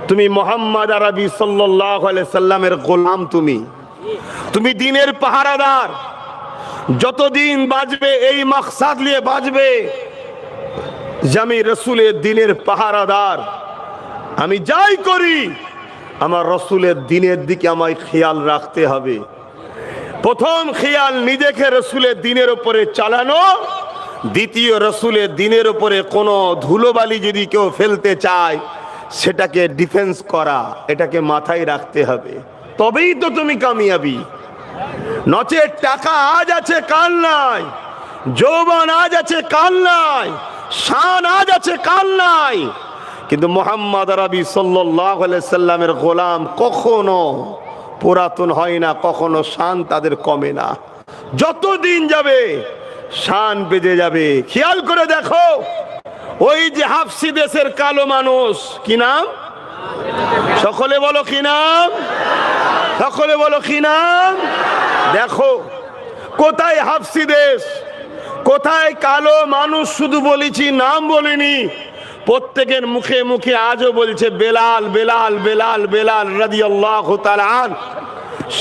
তুমি মোহাম্মদ আরবি সাল্লাল্লাহু আলাইহি সাল্লামের গোলাম। তুমি দ্বীনের পাহারাদার। যতদিন বাঁচবে এই মাকসাদ নিয়ে বাঁচবে যে আমি রাসূলের দ্বীনের পাহারাদার। আমি যাই করি আমার রাসূলের দ্বীনের দিকে আমায় খেয়াল রাখতে হবে। প্রথম খেয়াল নিজেকে রাসূলের দ্বীনের উপরে চালানো, দ্বিতীয় রাসূলের দ্বীনের উপরে কোনো ধুলোবালি যদি কেউ ফেলতে চায় সেটাকে ডিফেন্স করা, এটাকে মাথায় রাখতে হবে। তবেই তো তুমি কামিয়াবি। নচেত টাকা আজ আছে কাল নাই, যৌবন আজ আছে কাল নাই, শান আজ আছে কাল নাই, কিন্তু মুহাম্মদ আরবি সাল্লাল্লাহু আলাইহি সাল্লামের গোলাম কখনো পুরাতন হয় না, কখনো শান তাদের কমে না। যতদিন যাবে শান বেজে যাবে। খেয়াল করে দেখো, ওই যে হাফসি দেশের কালো মানুষ, কি নাম? সকলে বলো কি নাম? সকলে বলো কি নাম? দেখো কোথায় হাফসি দেশ, কোথায় কালো মানুষ, শুধু বলেছি নাম বলিনি। প্রত্যেকের মুখে মুখে আজও বলছে বেলাল বেলাল বেলাল বেলাল রাদিয়াল্লাহু তাআলা আনহু।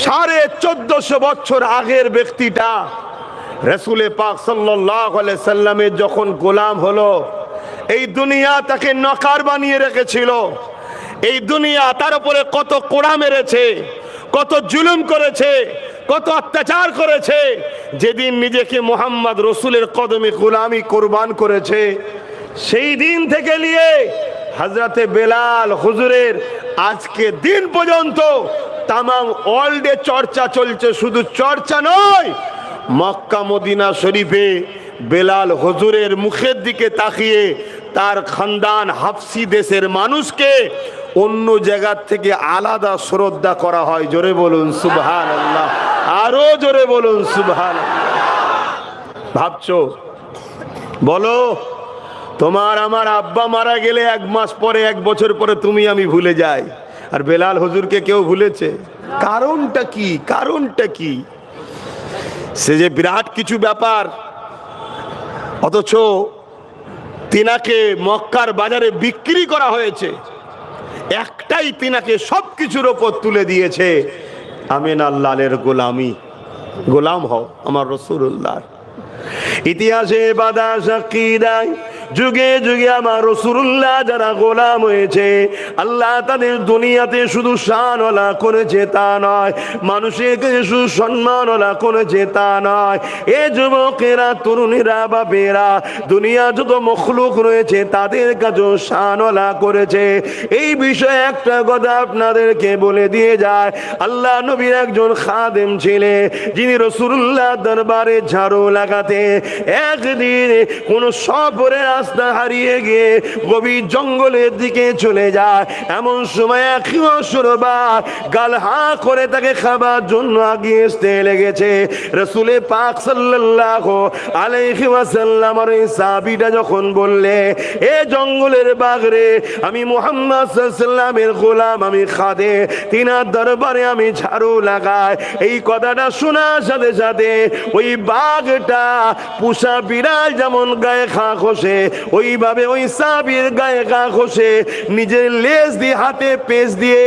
1450 বছর আগের ব্যক্তিটা রাসূল পাক সাল্লাল্লাহু আলাইহি সাল্লামের যখন গোলাম হলো, এই দুনিয়া তাকে নকার বানিয়ে রেখেছিল। এই দুনিয়া তার উপরে কত কোড়া মেরেছে, কত জুলুম করেছে, কত অত্যাচার করেছে। যেদিন নিজেকে মুহাম্মদ রসুলের কদমে গোলামি কুরবান করেছে, সেই দিন থেকে নিয়ে হযরতে বেলাল হুজুরের আজকে দিন পর্যন্ত তাম ওয়ার্ল্ডে চর্চা চলছে। শুধু চর্চা নয়, মক্কা মদিনা শরীফে বেলাল হুজুরের মুখের দিকে তাকিয়ে তার খানদান হাফসি দেশের মানুষকে অন্য জায়গা থেকে আলাদা শ্রদ্ধা করা হয়। জোরে বলুন সুবহানাল্লাহ, আরো জোরে বলুন সুবহানাল্লাহ। ভাবছো, বলো তোমার আমার আব্বা মারা গেলে 1 মাস পরে 1 বছর পরে তুমি আমি ভুলে যাই, আর বেলাল হুজুরকে কেউ ভুলেছে? কারণটা কি? কারণটা কি? সে যে বিরাট কিছু ব্যাপার, অথচ তিনাকে মক্কার বাজারে বিক্রি করা হয়েছে। একটাই তিনাকে সবকিছুর ওপর তুলে দিয়েছে, আমিন আল্লাহর গোলামি। গোলাম হও আমার রাসূলুল্লাহ। ইতিহাসে বাদা সাক্ষী দেয়, যুগে যুগে আমার রাসূলুল্লাহ যারা গোলাম হয়েছে, আল্লাহ তাদের দুনিয়াতে শুধু শানওয়ালা করেছে তা নয়, মানুষকে শুধু সম্মানওয়ালা করেছে তা নয়। এ যুবকেরা, তরুণীরা, বাপেরা, দুনিয়া যত মখলুক রয়েছে তাদের কাছেও শানওয়ালা করেছে। এই বিষয়ে একটা কথা আপনাদেরকে বলে দিয়ে যায়। আল্লাহ নবীর একজন খাদেম ছিলেন, যিনি রাসূলুল্লাহ দরবারে ঝাড়ু লাগাতে একদিন কোন সফরে রাস্তা হারিয়ে গিয়ে গভীর জঙ্গলের দিকে চলে যায়। এমন সময় এক অসুরবার গাল হা করে তাকে খাবার জন্য আগিয়ে আসতে লেগেছে। রাসূল পাক সাল্লাল্লাহু আলাইহি ওয়াসাল্লাম আর এই সাহাবীটা যখন বললে, এ জঙ্গলের বাঘরে, আমি মুহাম্মদ সাল্লাল্লাহু আলাইহি ওয়াসাল্লামের গোলাম, আমি খাদে, তিনার দরবারে আমি ঝাড়ু লাগাই, এই কথাটা শোনার সাথে সাথে ওই বাঘটা পুষা বিড়াল যেমন গায়ে খা খসে, ওইভাবে ওই সাহাবীর গায়ে গা খসে নিজের লেজ দিয়ে, হাতে পেঁচ দিয়ে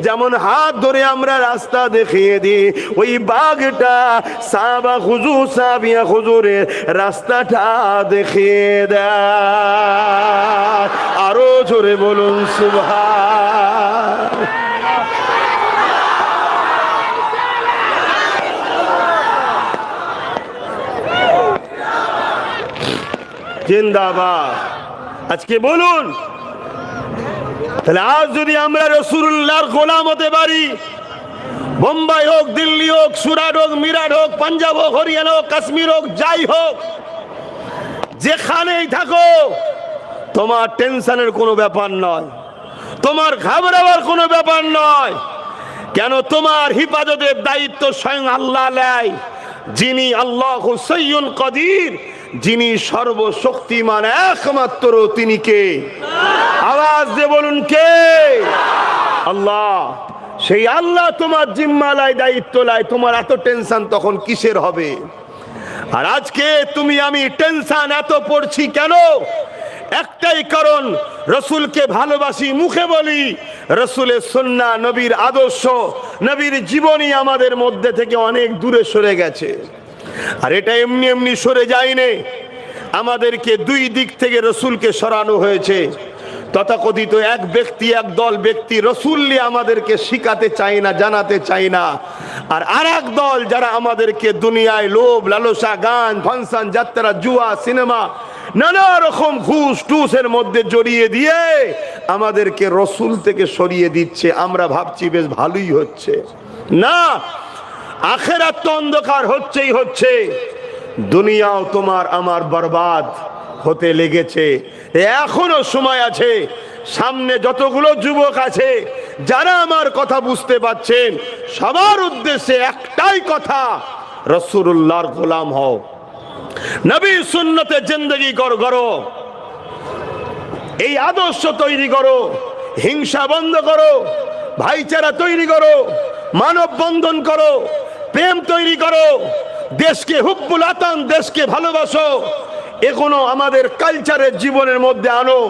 যেমন হাত ধরে আমরা রাস্তা দেখিয়ে দিই, ওই বাঘটা সাহাবা হুজুর, সাহাবিয়া হুজুরের রাস্তাটা দেখিয়ে দেয়। আরো জোরে বলুন সুবহান। জিন্দাবাদ। আজকে বলুন, তাহলে আজ যদি আমরা রাসূলুল্লাহর গোলাম হতে পারি, বোম্বাই হোক, দিল্লি হোক, সুরাট হোক, মিরাট হোক, পাঞ্জাব হোক, হরিয়ানা হোক, কাশ্মীর হোক, যাই হোক, যেখানেই থাকো, তোমার টেনশনের কোনো ব্যাপার নয়। তোমার ঘাবড়াবার কোনো ব্যাপার নয়। কেন? তোমার হিফাজতের দায়িত্ব স্বয়ং আল্লাহ নেয়, যিনি আল্লাহু সাইয়্যুন কাদির, যিনি সর্বশক্তিমান একমাত্র। তিনি কে? আওয়াজ দিয়ে বলুন কে? আল্লাহ। সেই আল্লাহ তোমার জিম্মালায় দায়িত্ব নেয়, তোমার এত টেনশন তখন কিসের হবে? আর আজকে তুমি আমি টেনশন এত পড়ছি কেন? একটাই কারণ, রসুলকে ভালোবাসি, মুখে বলি, রসুলের সুন্নাহ, নবীর আদর্শ, নবীর জীবনী আমাদের মধ্যে থেকে অনেক দূরে সরে গেছে। আর এটা এমনি এমনি সরে যায়নি, আমাদেরকে দুই দিক থেকে রসুলকে সরানো হয়েছে। তথাকথিত এক ব্যক্তি, এক দল ব্যক্তি রসুল নিয়ে আমাদেরকে শিখাতে চায় না, জানাতে চায় না। আর আরেক দল যারা আমাদেরকে দুনিয়ায় লোভ লালসা, গান, ফাংশন, যাত্রা, জুয়া, সিনেমা, নানা রকম ঘুষ টুসের মধ্যে জড়িয়ে দিয়ে আমাদেরকে রসুল থেকে সরিয়ে দিচ্ছে। আমরা ভাবছি বেশ ভালোই হচ্ছে। না, আখেরাত তো অন্ধকার হচ্ছেই হচ্ছে। দুনিয়াও তোমার আমার বরবাদ হতে লেগেছে। এখনো সময় আছে। সামনে যতগুলো যুবক আছে যারা আমার কথা বুঝতে পারছেন, সবার উদ্দেশ্যে একটাই কথা, রাসূলুল্লাহর গোলাম হও, নবীর সুন্নতে জিন্দেগি করো, এই আদর্শ তৈরি করো, হিংসা বন্ধ করো, ভাইচারা তৈরি করো, মানব বন্ধন করো, প্রেম তৈরি করো, দেশকে হুব্বুল আতান, দেশকে ভালোবাসো, এগুলো আমাদের কালচারের জীবনের মধ্যে আনো।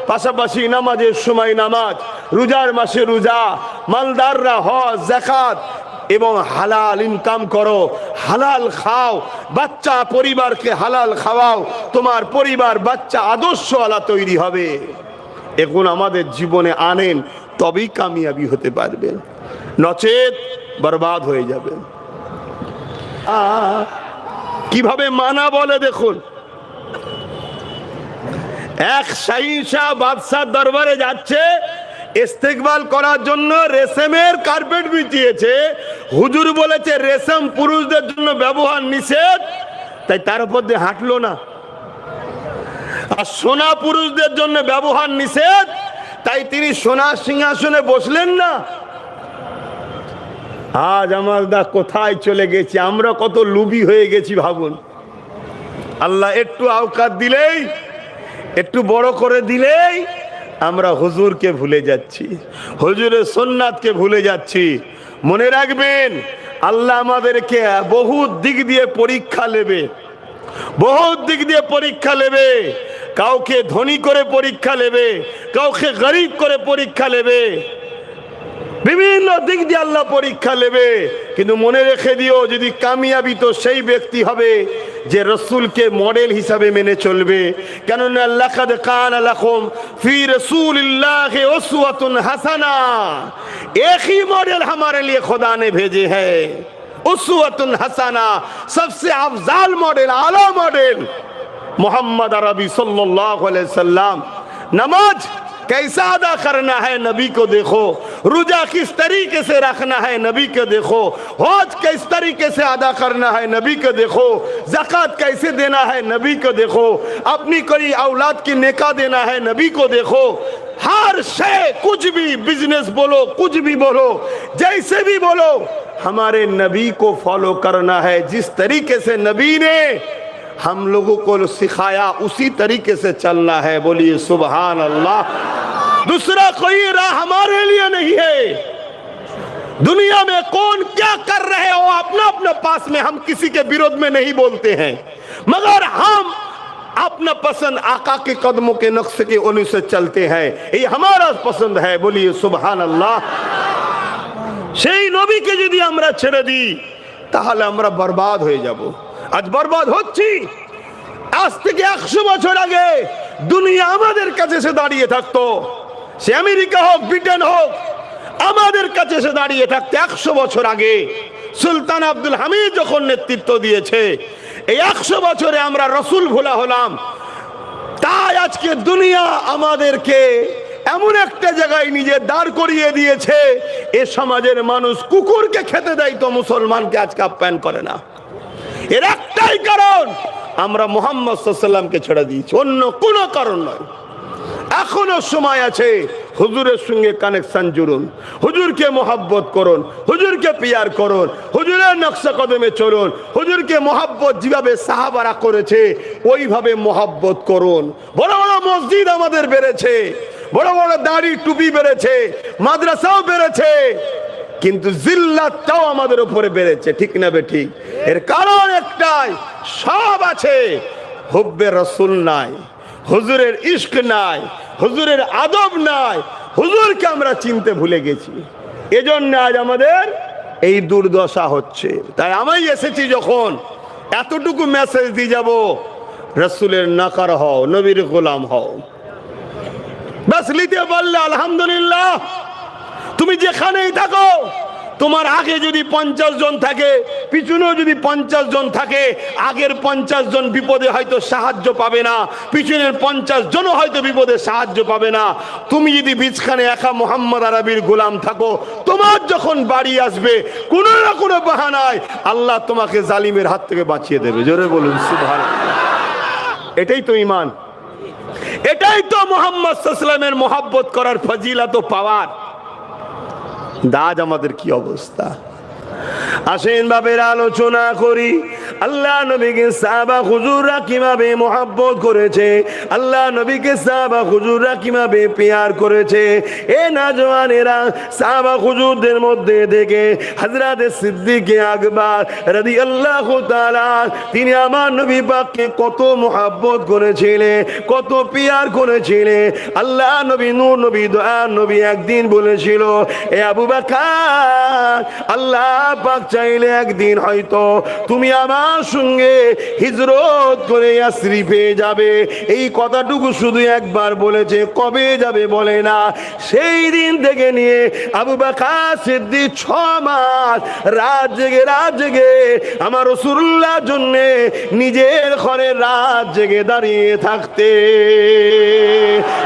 পাশাপাশি নামাজের সময় নামাজ, রোজার মাসে রোজা, মালদাররা হজ, যাকাত এবং হালাল ইনকাম করো, হালাল খাও, বাচ্চা পরিবারকে হালাল খাওয়াও, তোমার পরিবার বাচ্চা আদর্শওয়ালা তৈরি হবে। এগুলো আমাদের জীবনে আনেন, তবেই কামিয়াবি হতে পারবেন, নচেত বরবাদ হয়ে যাবে। কিভাবে মানা বলে দেখুন। এক শাহিনশাহ বাদশাহ দরবারে যাচ্ছে, ইস্তেকবাল করার জন্য রেশমের কার্পেট বিছিয়েছে। হুজুর বলেছে রেশম পুরুষদের জন্য ব্যবহার নিষেধ, তাই তার উপর দিয়ে হাঁটলো না। আর সোনা পুরুষদের জন্য ব্যবহার নিষেধ, তাই তিনি সোনার সিংহাসনে বসলেন না। আজ আমার দা কোথায় চলে গেছি, আমরা কত লুবি হয়ে গেছি ভাবুন। আল্লাহ একটু আওকাত দিলেই, একটু বড় করে দিলেই আমরা হুজুরকে ভুলে যাচ্ছি, হুজুরের সুন্নাতকে ভুলে যাচ্ছি। মনে রাখবেন, আল্লাহ আমাদেরকে বহু দিক দিয়ে পরীক্ষা নেবে, বহু দিক দিয়ে পরীক্ষা নেবে। কাউকে ধনী করে পরীক্ষা নেবে, কাউকে গরিব করে পরীক্ষা নেবে, বিভিন্ন দিক দিয়ে আল্লাহ পরীক্ষা নেবে। কিন্তু মনে রেখে দিও, যদি কামিয়াবি তো সেই ব্যক্তি হবে যে রসুলকে মডেল হিসাবে মেনে চলবে। কেননা লাকাদ কানা লাকুম ফি রাসূলিল্লাহি উসওয়াতুন হাসানা, एक ही मॉडल हमारे लिए खुदा ने भेजे है, उस्वतुन हसना, सबसे अफजाल मॉडल, आला मॉडल मोहम्मद अरबी सल्लल्लाहु अलैहि वसल्लम। नमाज कैसा अदा करना है नबी को देखो, रोजा किस तरीके से रखना है नबी को देखो, हज किस तरीके से अदा करना है नबी को देखो, ज़कात कैसे देना है नबी को देखो, अपनी कोई औलाद की निकाह देना है नबी को देखो। हर शय, कुछ भी बिजनेस बोलो, कुछ भी बोलो, जैसे भी बोलो, हमारे नबी को फॉलो करना है। जिस तरीके से नबी ने हम लोगों को सिखाया उसी तरीके से चलना है। बोलिए सुभान अल्लाह। दूसरा कोई राह हमारे लिए नहीं है। दुनिया में कौन क्या कर रहे हो अपना अपना पास में, हम किसी के विरोध में नहीं बोलते हैं, मगर हम अपना पसंद आका के कदमों के नक्शे के अनुसार चलते हैं, ये हमारा पसंद है। बोलिए सुभान अल्लाह। সেই নবীকে যদি আমরা ছেড়ে দিই তাহলে আমরা বরবাদ হয়ে যাব। আজ বরবাদ হচ্ছি। আজ থেকে 100 বছর আগে দুনিয়া আমাদের কাছে এসে দাঁড়িয়ে থাকতো, সে আমেরিকা হোক, ব্রিটেন হোক, আমাদের কাছে এসে দাঁড়িয়ে থাকতে 100 বছর আগে সুলতান আব্দুল হামিদ যখন নেতৃত্ব দিয়েছে, এই 100 বছরে আমরা রসুল ভোলা হলাম। তাই আজকে দুনিয়া আমাদেরকে এমন একটা জায়গায় নিজে দাঁড় করিয়ে দিয়েছে, এ সমাজের মানুষ কুকুরকে খেতে দেয় তো মুসলমানকে আজকে আপ্যায়ন করে না। এর একটাই কারণ, আমরা মুহাম্মদ সাল্লাল্লাহু আলাইহি ওয়াসাল্লামকে ছেড়ে দিয়েছি, অন্য কোনো কারণ নয়। এখনো সময় আছে, হুজুরের সঙ্গে কানেকশন জুড়ুন, হুজুরকে মোহাব্বত করুন, হুজুরকে পিয়ার করুন, হুজুরের নকশা কদমে চলুন, হুজুরকে মোহাব্বত যেভাবে সাহাবারা করেছে ওইভাবে মোহাব্বত করুন। বড় বড় মসজিদ আমাদের বেড়েছে, বড় বড় দাড়ি টুপি বেড়েছে, মাদ্রাসাও বেড়েছে, কিন্তু জিল্লাতটাও আমাদের উপরে বেড়েছে, ঠিক না বেঠিক? এর কারণ একটাই, সব আছে, হুব্বে রাসূল নাই, হুজুরের ইশক নাই, হুজুরের আদব নাই, হুজুরকে আমরা চিনতে ভুলে গেছি। এজন্য আজ আমাদের এই দুর্দশা হচ্ছে। তাই আমি এসেছি যখন এতটুকু মেসেজ দিয়ে যাব, রাসূলের নাকার হও, নবীর গোলাম হও। বাস নিতে পারলে আলহামদুলিল্লাহ। তুমি যেখানেই থাকো, তোমার আগে যদি 50 জন থাকে, পিছনেও যদি 50 জন থাকে, আগের 50 জন বিপদে হয়তো সাহায্য পাবে না, পিছনের 50 জনও হয়তো বিপদে সাহায্য পাবে না। তুমি যদি বিছখানে একা মোহাম্মদ আরবির গোলাম থাকো, তোমার যখন বাড়ি আসবে কোনো না কোনো বাহানায় আল্লাহ তোমাকে জালিমের হাত থেকে বাঁচিয়ে দেবে। জোরে বলুন সুবহানাল্লাহ। এটাই তো ঈমান, এটাই তো মুহাম্মদ সাল্লাল্লাহু আলাইহি ওয়াসাল্লামের মোহাব্বত করার ফজিলত ও পাওয়ার। দাজ আমাদের কি অবস্থা? আসেন বাবের আলোচনা করি। আল্লাহ নবীকে সাহাবা হুজুররা কিভাবে মোহাব্বত করেছে, আল্লাহ নবীকে সাহাবা হুজুররা কিভাবে পেয়ার করেছে। এ নওজওয়ানেরা, সাহাবা হুজুরদের মধ্যে থেকে হযরত সিদ্দিক আকবর রাদিয়াল্লাহু তাআলা, তিনি আমার নবী পাককে কত মোহাব্বত করেছিলেন, কত পেয়ার করেছিলেন। আল্লাহ নবী, নূর নবী, দয়ার নবী একদিন বলেছিল, এ আবু বকর, আল্লাহ পাক চাইলে একদিন হয়তো তুমি আমার সঙ্গে হিজরত করে ইয়াসরিফে যাবে। এই কথাটুকু শুধু একবার বলেছে, কবে যাবে বলে না। সেই দিন থেকে নিয়ে আবু বকর সিদ্দিক 6 মাস রাত জেগে আমার রাসূলুল্লাহর জন্য নিজের ঘরে রাত জেগে দাঁড়িয়ে থাকতে,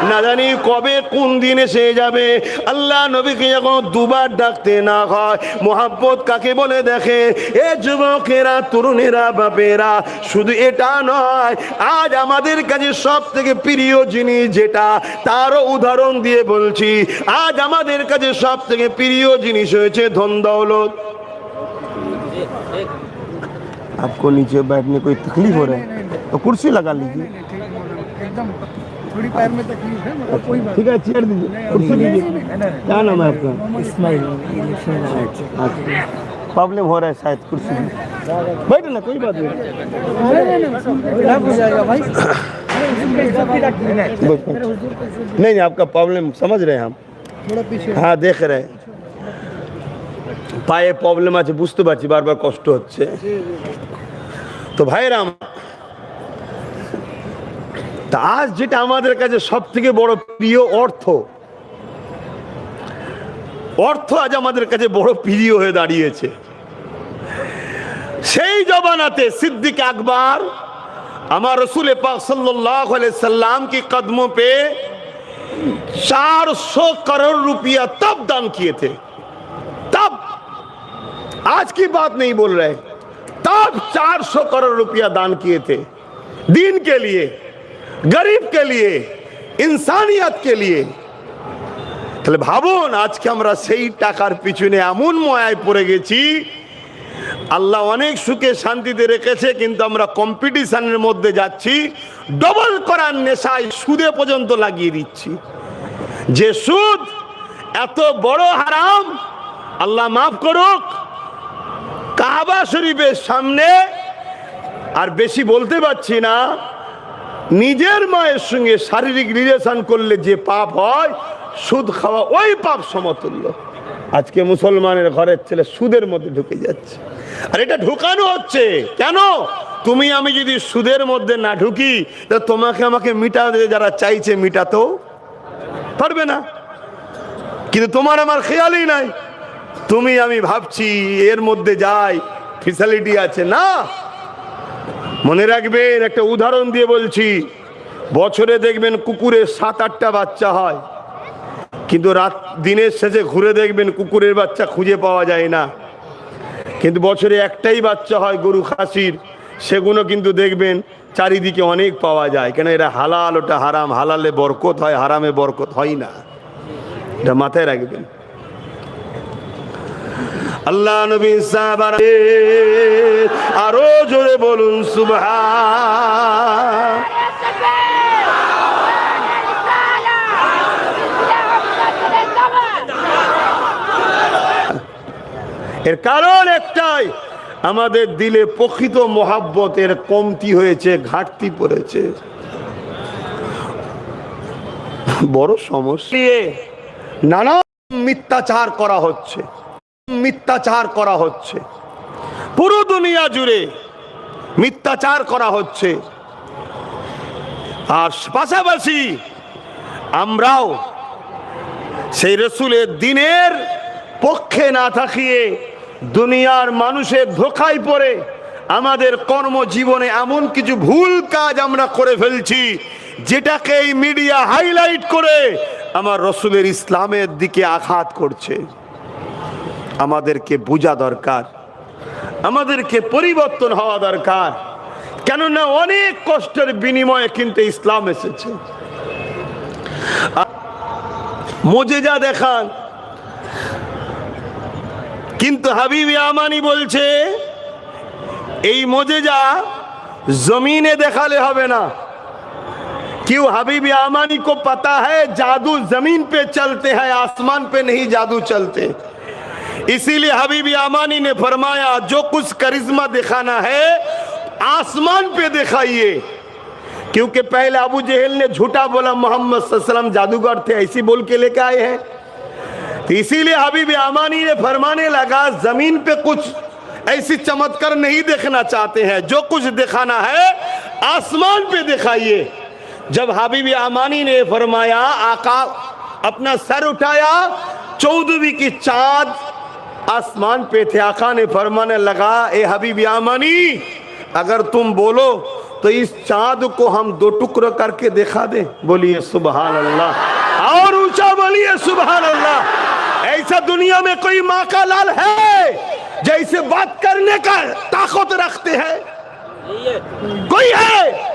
না জানি কবে কোন দিন এসে যাবে। আল্লাহ নবীকে যখন দুবার ডাকতে না হয়, মোহাব্বত কাকে বলে দেখে। এ যুবকেরা, তরুণেরা, বাপেরা, শুধু এটা নয়, আজ আমাদের কাছে সব থেকে প্রিয় জিনিস যেটা, তারও উদাহরণ দিয়ে বলছি। আজ আমাদের কাছে সব থেকে প্রিয় জিনিস হয়েছে ধন দৌলত। आपको नीचे बैठने कोई तकलीफ हो रहा है तो कुर्सी लगा लीजिए। एकदम थोड़ी पैर में तकलीफ है, मतलब कोई बात ठीक है, चेयर दीजिए, कुर्सी दीजिए। क्या नाम है आपका? इस्माइल। प्रॉब्लम हो रहा है शायद, कुर्सी बैठो ना, कोई बात नहीं। हो जाएगा भाई। नहीं, आपका प्रॉब्लम समझ रहे हैं हम, थोड़ा पीछे। হ্যাঁ দেখ রে, পায়ে প্রবলেম আছে বুঝতে পারছি, বারবার কষ্ট হচ্ছে। তো ভাইরা, তা আজ যেটা আমাদের কাছে সব থেকে বড় প্রিয়, অর্থ আজ আমাদের কাছে বড় প্রিয় হয়ে দাঁড়িয়েছে। সেই জমানাতে सिद्दीक अकबर আমার रसूल पाक सल्लल्लाहु अलैहि वसल्लम के कदमों पे 400 करोड़ रुपया तब दान किए थे। तब, आज की बात नहीं बोल रहे, तब 400 करोड़ रुपया दान किए थे, दीन के लिए, गरीब के लिए, इंसानियत के लिए। তাহলে ভাবুন, আজকে আমরা সেই টাকার পিছনে এমন ময়ায় পড়ে গেছি। আল্লাহ অনেক সুখে শান্তিতে রেখেছে, কিন্তু আমরা কম্পিটিশনের মধ্যে যাচ্ছি, ডবল করার নেশায় সুদে পর্যন্ত লাগিয়ে দিচ্ছি। যে সুদ এত বড় হারাম, আল্লাহ মাফ করুক, কাবা শরীফের সামনে, আর বেশি বলতে পারছি না, নিজের মায়ের সঙ্গে শারীরিক রিলেশন করলে যে পাপ হয়, সুদ খাওয়া ওই পাপ সমতুল্য। আজকে মুসলমানের ঘরের ছেলে সুদের মধ্যে ঢুকে যাচ্ছে, আর এটা ঢুকানো হচ্ছে কেন? তুমি আমি যদি সুদের মধ্যে না ঢুকি, তো তোমাকে আমাকে মিটাতে যারা চাইছে মিটাতেও পারবে না। কিন্তু তোমার আমার খেয়ালই নাই, তুমি আমি ভাবছি এর মধ্যে যাই, ফ্যাসিলিটি আছে না। মনে রাখবেন, একটা উদাহরণ দিয়ে বলছি, বছরে দেখবেন কুকুরের 7-8টা বাচ্চা হয়, কিন্তু দিনের শেষে ঘুরে দেখবেন কুকুরের বাচ্চা খুঁজে পাওয়া যায় না। কিন্তু বছরে একটাই বাচ্চা হয় গরু খাসির, সেগুলো কিন্তু দেখবেন চারিদিকে অনেক পাওয়া যায়। কেন? এরা হালাল, ওটা হারাম। হালালে বরকত হয়, হারামে বরকত হয় না। এটা মাথায় রাখবেন। আল্লাহ নবী সাহাবারা আরো জোরে বলুন সুবহান। এর কারণ একটাই, আমাদের দিলে প্রকৃত মোহাব্বতের কমতি হয়েছে, ঘাটতি পড়েছে। বড় সমস্যা, নানা মিথ্যাচার করা হচ্ছে, মিথ্যাচার করা হচ্ছে, পুরো দুনিয়া জুড়ে মিথ্যাচার করা হচ্ছে। আর পাশাপাশি আমরাও সেই রসুলের দিনের পক্ষে না থাকিয়ে দুনিয়ার মানুষের ধোঁকায় পড়ে আমাদের কর্মজীবনে এমন কিছু ভুল কাজ আমরা করে ফেলছি, যেটাকে এই মিডিয়া হাইলাইট করে আমার রসুলের ইসলামের দিকে আঘাত করছে। আমাদেরকে বোঝা দরকার, আমাদেরকে পরিবর্তন হওয়া দরকার। কেননা অনেক কষ্টের বিনিময়ে কিন্তু ইসলাম এসেছে। মুজিজা দেখান, কিন্তু হাবিবি আমানি বলছে এই মুজিজা জমিনে দেখালে হবে না। क्यों हबीबी आमानी को पता है जादू जमीन पे चलते हैं, आसमान पे नहीं जादू चलते। इसीलिए हबीबी आमानी ने फरमाया जो कुछ करिश्मा दिखाना है आसमान पे दिखाइए। क्योंकि पहले अबू जहल ने झूठा बोला मोहम्मद सल्लल्लाहु अलैहि वसल्लम जादूगर थे, ऐसी बोल के लेके आए हैं। तो इसीलिए हबीबी आमानी ने फरमाने लगा जमीन पे कुछ ऐसी चमत्कार नहीं देखना चाहते हैं, जो कुछ दिखाना है आसमान पे दिखाइए। जब हबीबी आमानी ने फरमाया, आका अपना सर उठाया, 14वीं की चांद आसमान पे थे। आका ने फरमाने लगा, ए हबीबी आमानी अगर तुम बोलो तो इस चांद को हम 2 टुकड़े करके दिखा दे। बोलिए सुभान अल्लाह, और ऊंचा बोलिए सुभान अल्लाह। ऐसा दुनिया में कोई माँ का लाल है जैसे बात करने का ताकत रखते हैं? कोई है?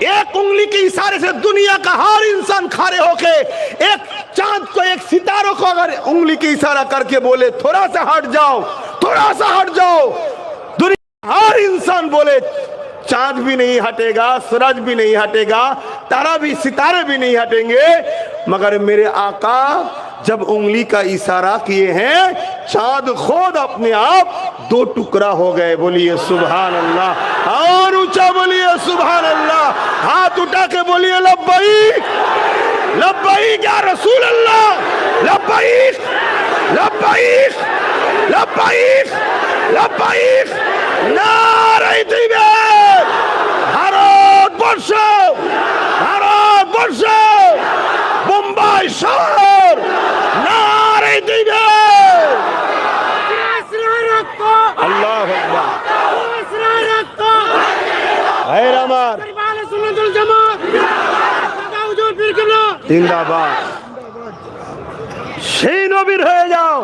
एक उंगली के इशारे से दुनिया का हर इंसान खड़े होके एक चांद को, एक सितारों को अगर उंगली के इशारा करके बोले थोड़ा सा हट जाओ, थोड़ा सा हट जाओ, दुनिया हर इंसान बोले चांद भी नहीं हटेगा, सूरज भी नहीं हटेगा, तारा भी, सितारे भी नहीं हटेंगे। मगर मेरे आका जब उंगली का इशारा किए हैं, चांद खुद अपने आप 2 टुकड़ा हो गए। बोलिए सुभान अल्लाह, और ऊंचा बोलिए सुभान अल्लाह। हाथ उठा के बोलिए लब्बैक लब्बैक या रसूल अल्लाह, लब्बैक लब्बैक लब्बैक लब्बैक। नारे तकबीर। ভারতবর্ষ, ভারতবর্ষ, বোম্বাই শহর, নারে তকবীর। আল্লাহু আকবার। ভাইরা আমার, জিন্দাবাদ। সেই নবীর হয়ে যাও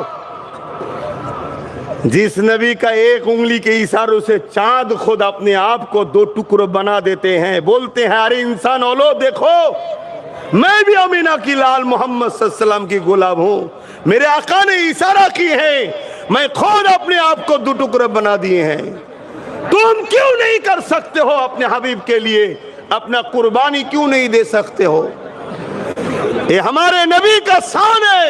जिस नबी का एक उंगली के इशारों से चांद खुद अपने आप को 2 टुकड़े बना देते हैं। बोलते हैं अरे इंसान ओलो देखो, मैं भी अमीना की लाल मोहम्मद सल्लल्लाहु अलैहि वसल्लम की गुलाम हूँ। मेरे आका ने इशारा की है, मैं खुद अपने आप को 2 टुकड़े बना दिए हैं। तुम क्यों नहीं कर सकते हो अपने हबीब के लिए? अपना कुर्बानी क्यों नहीं दे सकते हो? ये हमारे नबी का शान है।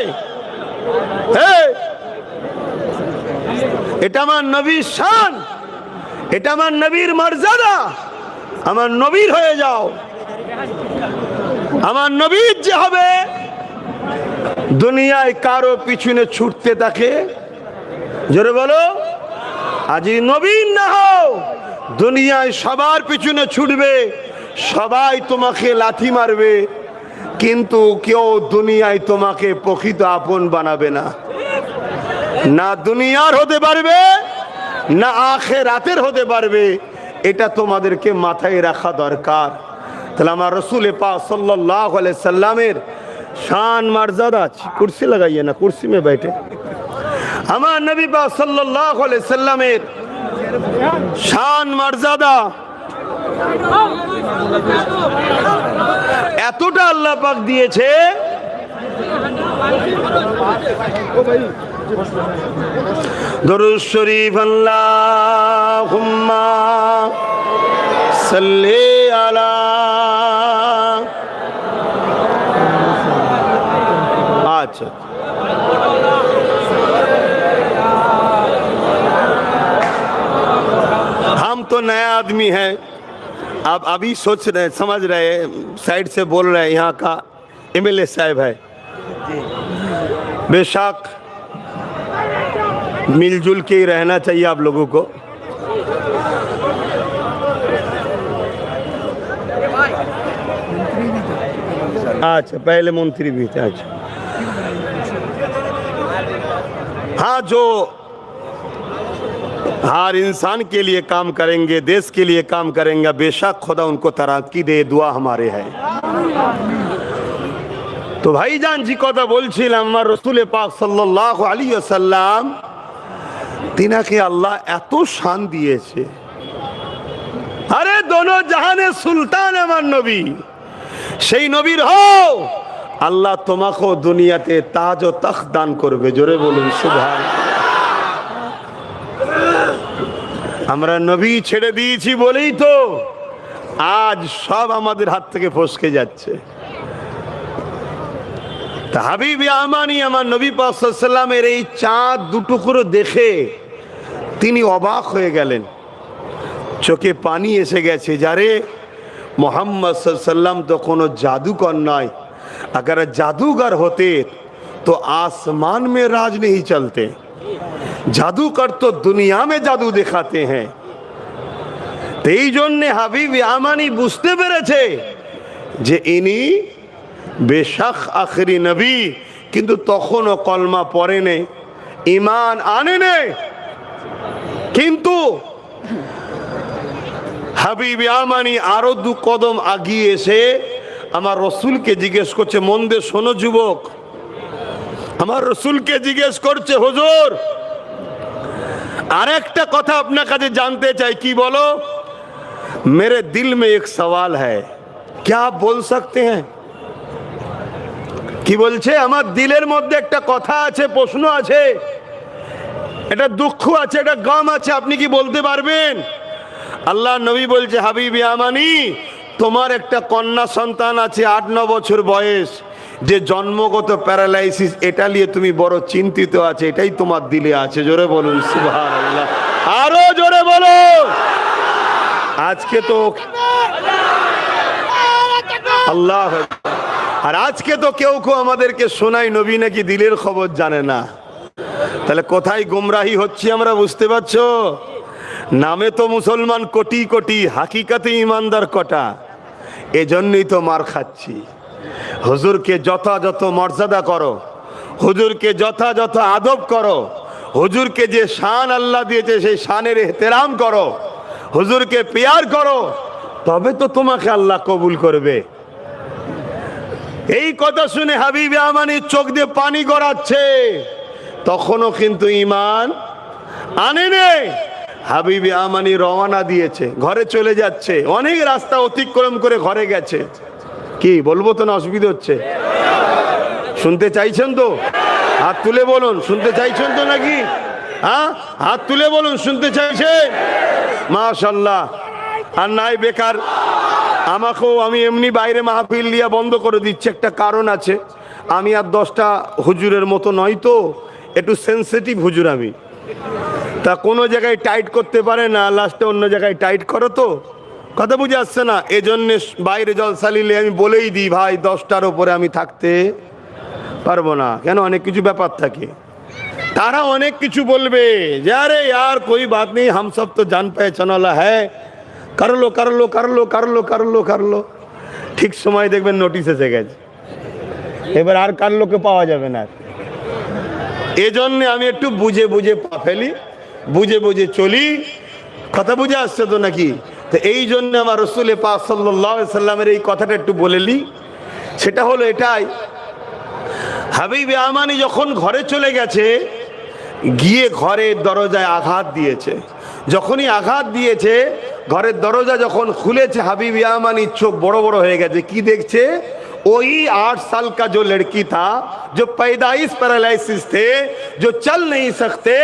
এটা আমার নবীর শান, এটা আমার নবীর মর্যাদা। আমার নবীর হয়ে যাও। আমার নবীর যে হবে, দুনিয়ায় কারো পিছনে ছুটতে থাকে, জোরে বলো, আজি নবীর না হও, দুনিয়ায় সবার পিছনে ছুটবে, সবাই তোমাকে লাথি মারবে, কিন্তু কেউ দুনিয়ায় তোমাকে প্রকৃত আপন বানাবে না। না দুনিয়ার হতে পারবে, না আখিরাতের হতে পারবে। এটা তোমাদেরকে মাথায় রাখা দরকার। তাহলে আমার রাসূল পাক সাল্লাল্লাহু আলাইহি সাল্লামের শান মর্যাদা, কুরসি লাগাইয়ে না, কুরসি में बैठे। আমার নবী পাক সাল্লাল্লাহু আলাইহি সাল্লামের শান মর্যাদা এতটা আল্লাহ পাক দিয়েছে, দরুদ শরীফ আল্লাহুম্মা সাল্লি আলা। अच्छा, हम तो नया आदमी हैं, अब अभी सोच रहे समझ रहे साइड से बोल रहे हैं, यहाँ का एमएलए साहब है, बेशक मिलजुल के ही रहना चाहिए आप लोगों को। अच्छा, पहले मंत्री भी थे। अच्छा, हाँ, जो हर इंसान के लिए काम करेंगे, देश के लिए काम करेंगे, बेशक खुदा उनको तरक्की दे, दुआ हमारे है। तो भाईजान जी কথা বলছিলাম, আমার রাসূল পাক সাল্লাল্লাহু আলাইহি ওয়াসাল্লাম তিনাকে আল্লাহ এত শান দিয়েছে। আরে দোনো জাহানের সুলতান আমার নবী, সেই নবীর হও, আল্লাহ তোমাকেও দুনিয়াতে তাজ ও তখ্ত দান করবে। জোরে বলুন সুবহানাল্লাহ। আমরা নবী ছেড়ে দিয়েছি বলেই তো আজ সব আমাদের হাত থেকে ফসকে যাচ্ছে। তা হাবিব আমানি আমার নবী পাক সাল্লাল্লাহু আলাইহি ওয়াসাল্লামের এই চাঁদ দুটুকরো দেখে তিনি অবাক হয়ে গেলেন, চোখে পানি এসে গেছে। যারে मोहम्मद सल्लल्लाहु तो कोनो जादूगर नয়, अगर जादूगर होते तो आसमान में राज नहीं चलते, जादूगर तो दुनिया में जादू दिखाते हैं। तो এই জন্য হাবিব আমানি বুঝতে পেরেছে যে ইনি বেশক আখরি নবী, কিন্তু তখনও কলমা পড়ে নেই, ঈমান আনে নেই। কিন্তু হাবিব আমানি আরো দু কদম আগিয়ে এসে আমার রসুলকে জিজ্ঞেস করছে, মন দিয়ে শোনো যুবক, আমার রসুলকে জিজ্ঞেস করছে, হুজুর আরেকটা কথা আপনার কাছে জানতে চাই। কি বলো? मेरे दिल में एक सवाल है, क्या आप बोल सकते हैं? কি বলছে? আমার দিলের মধ্যে একটা কথা আছে, প্রশ্ন আছে, এটা দুঃখ আছে, এটা গম আছে, আপনি কি বলতে পারবেন? আল্লাহ নবী বলছে, হাবিব আমানি তোমার একটা কন্যা সন্তান আছে 8-9 বছর বয়স, যে জন্মগত প্যারালাইসিস, এটা নিয়ে তুমি বড় চিন্তিত আছে, এটাই তোমার দিলে আছে। জোরে বলুন সুবহানাল্লাহ, আরো জোরে বলো। আজকে তো আল্লাহ, আর আজকে তো কেউ কেউ আমাদেরকে শোনায় নবী নাকি দিলের খবর জানে না। তাহলে কোথায় গুমরাহি হচ্ছে আমরা বুঝতে পারছো? নামে তো মুসলমান কোটি কোটি, হাকিকাতে ইমানদার কটা। এজন্যই তো মার খাচ্ছি। হুজুরকে যথাযথ মর্যাদা করো, হুজুরকে যথাযথ আদব করো, হুজুরকে যে শান আল্লাহ দিয়েছে সেই শানের এহতেরাম করো, হুজুরকে প্যার করো, তবে তো তোমাকে আল্লাহ কবুল করবে। এই কথা শুনে হাবিব আমানি চোখ দিয়ে পানি গড়াচ্ছে, তখনও কিন্তু ঈমান আনে নেই। হাবিব আমানি রওনা দিয়েছে, ঘরে চলে যাচ্ছে, অনেক রাস্তা অতিক্রম করে ঘরে গেছে। কি বলবো তো না, অসুবিধা হচ্ছে? শুনতে চাইছেন তো? হাত তুলে বলুন, শুনতে চাইছেন তো নাকি? হ্যাঁ, হাত তুলে বলুন, শুনতে চাইছেন? মাশাআল্লাহ। আর নাই বেকার আমাকেও, আমি এমনি বাইরে মাহফিল লিয়া বন্ধ করে দিচ্ছি, একটা কারণ আছে। আমি আর 10টা হুজুরের মতো নয় তো, একটু সেন্সিটিভ হুজুর আমি। তা কোনো জায়গায় টাইট করতে পারে না, লাস্টে অন্য জায়গায় টাইট করো, তো কথা বুঝে আসছে না। এজন্য বাইরে জলসা নিলে আমি বলেই দিই, ভাই 10টার ওপরে আমি থাকতে পারবো না। কেন? অনেক কিছু ব্যাপার থাকে, তারা অনেক কিছু বলবে যে আরে यार कोई बात नहीं, हम सब तो जान पहचान वाला है, कर लो कर लो कर लो कर लो कर लो कर लो। ঠিক সময় দেখবেন নোটিশ এসে গেছে, এবার আর কার লোকে পাওয়া যাবে না। এজন্য আমি একটু বুঝে বুঝে পা ফেলি, বুঝে বুঝে চলি। কথা বুঝে আসছে তো নাকি? তো এই জন্য আমার রাসূল পাক সাল্লাল্লাহু আলাইহি সাল্লামের এই কথাটা একটু বলেলি। সেটা হলো এটাই, হাবিব আমানি যখন ঘরে চলে গেছে, গিয়ে ঘরের দরজায় আঘাত দিয়েছে। যখনই আঘাত দিয়েছে, ঘরের দরজা যখন খুলেছে, হাবিব আমানি চোখ বড় বড় হয়ে গেছে। কি দেখছে? वही 8 साल का जो लड़की था, जो पैदाइश पैरालिसिस थे, जो चल नहीं सकते,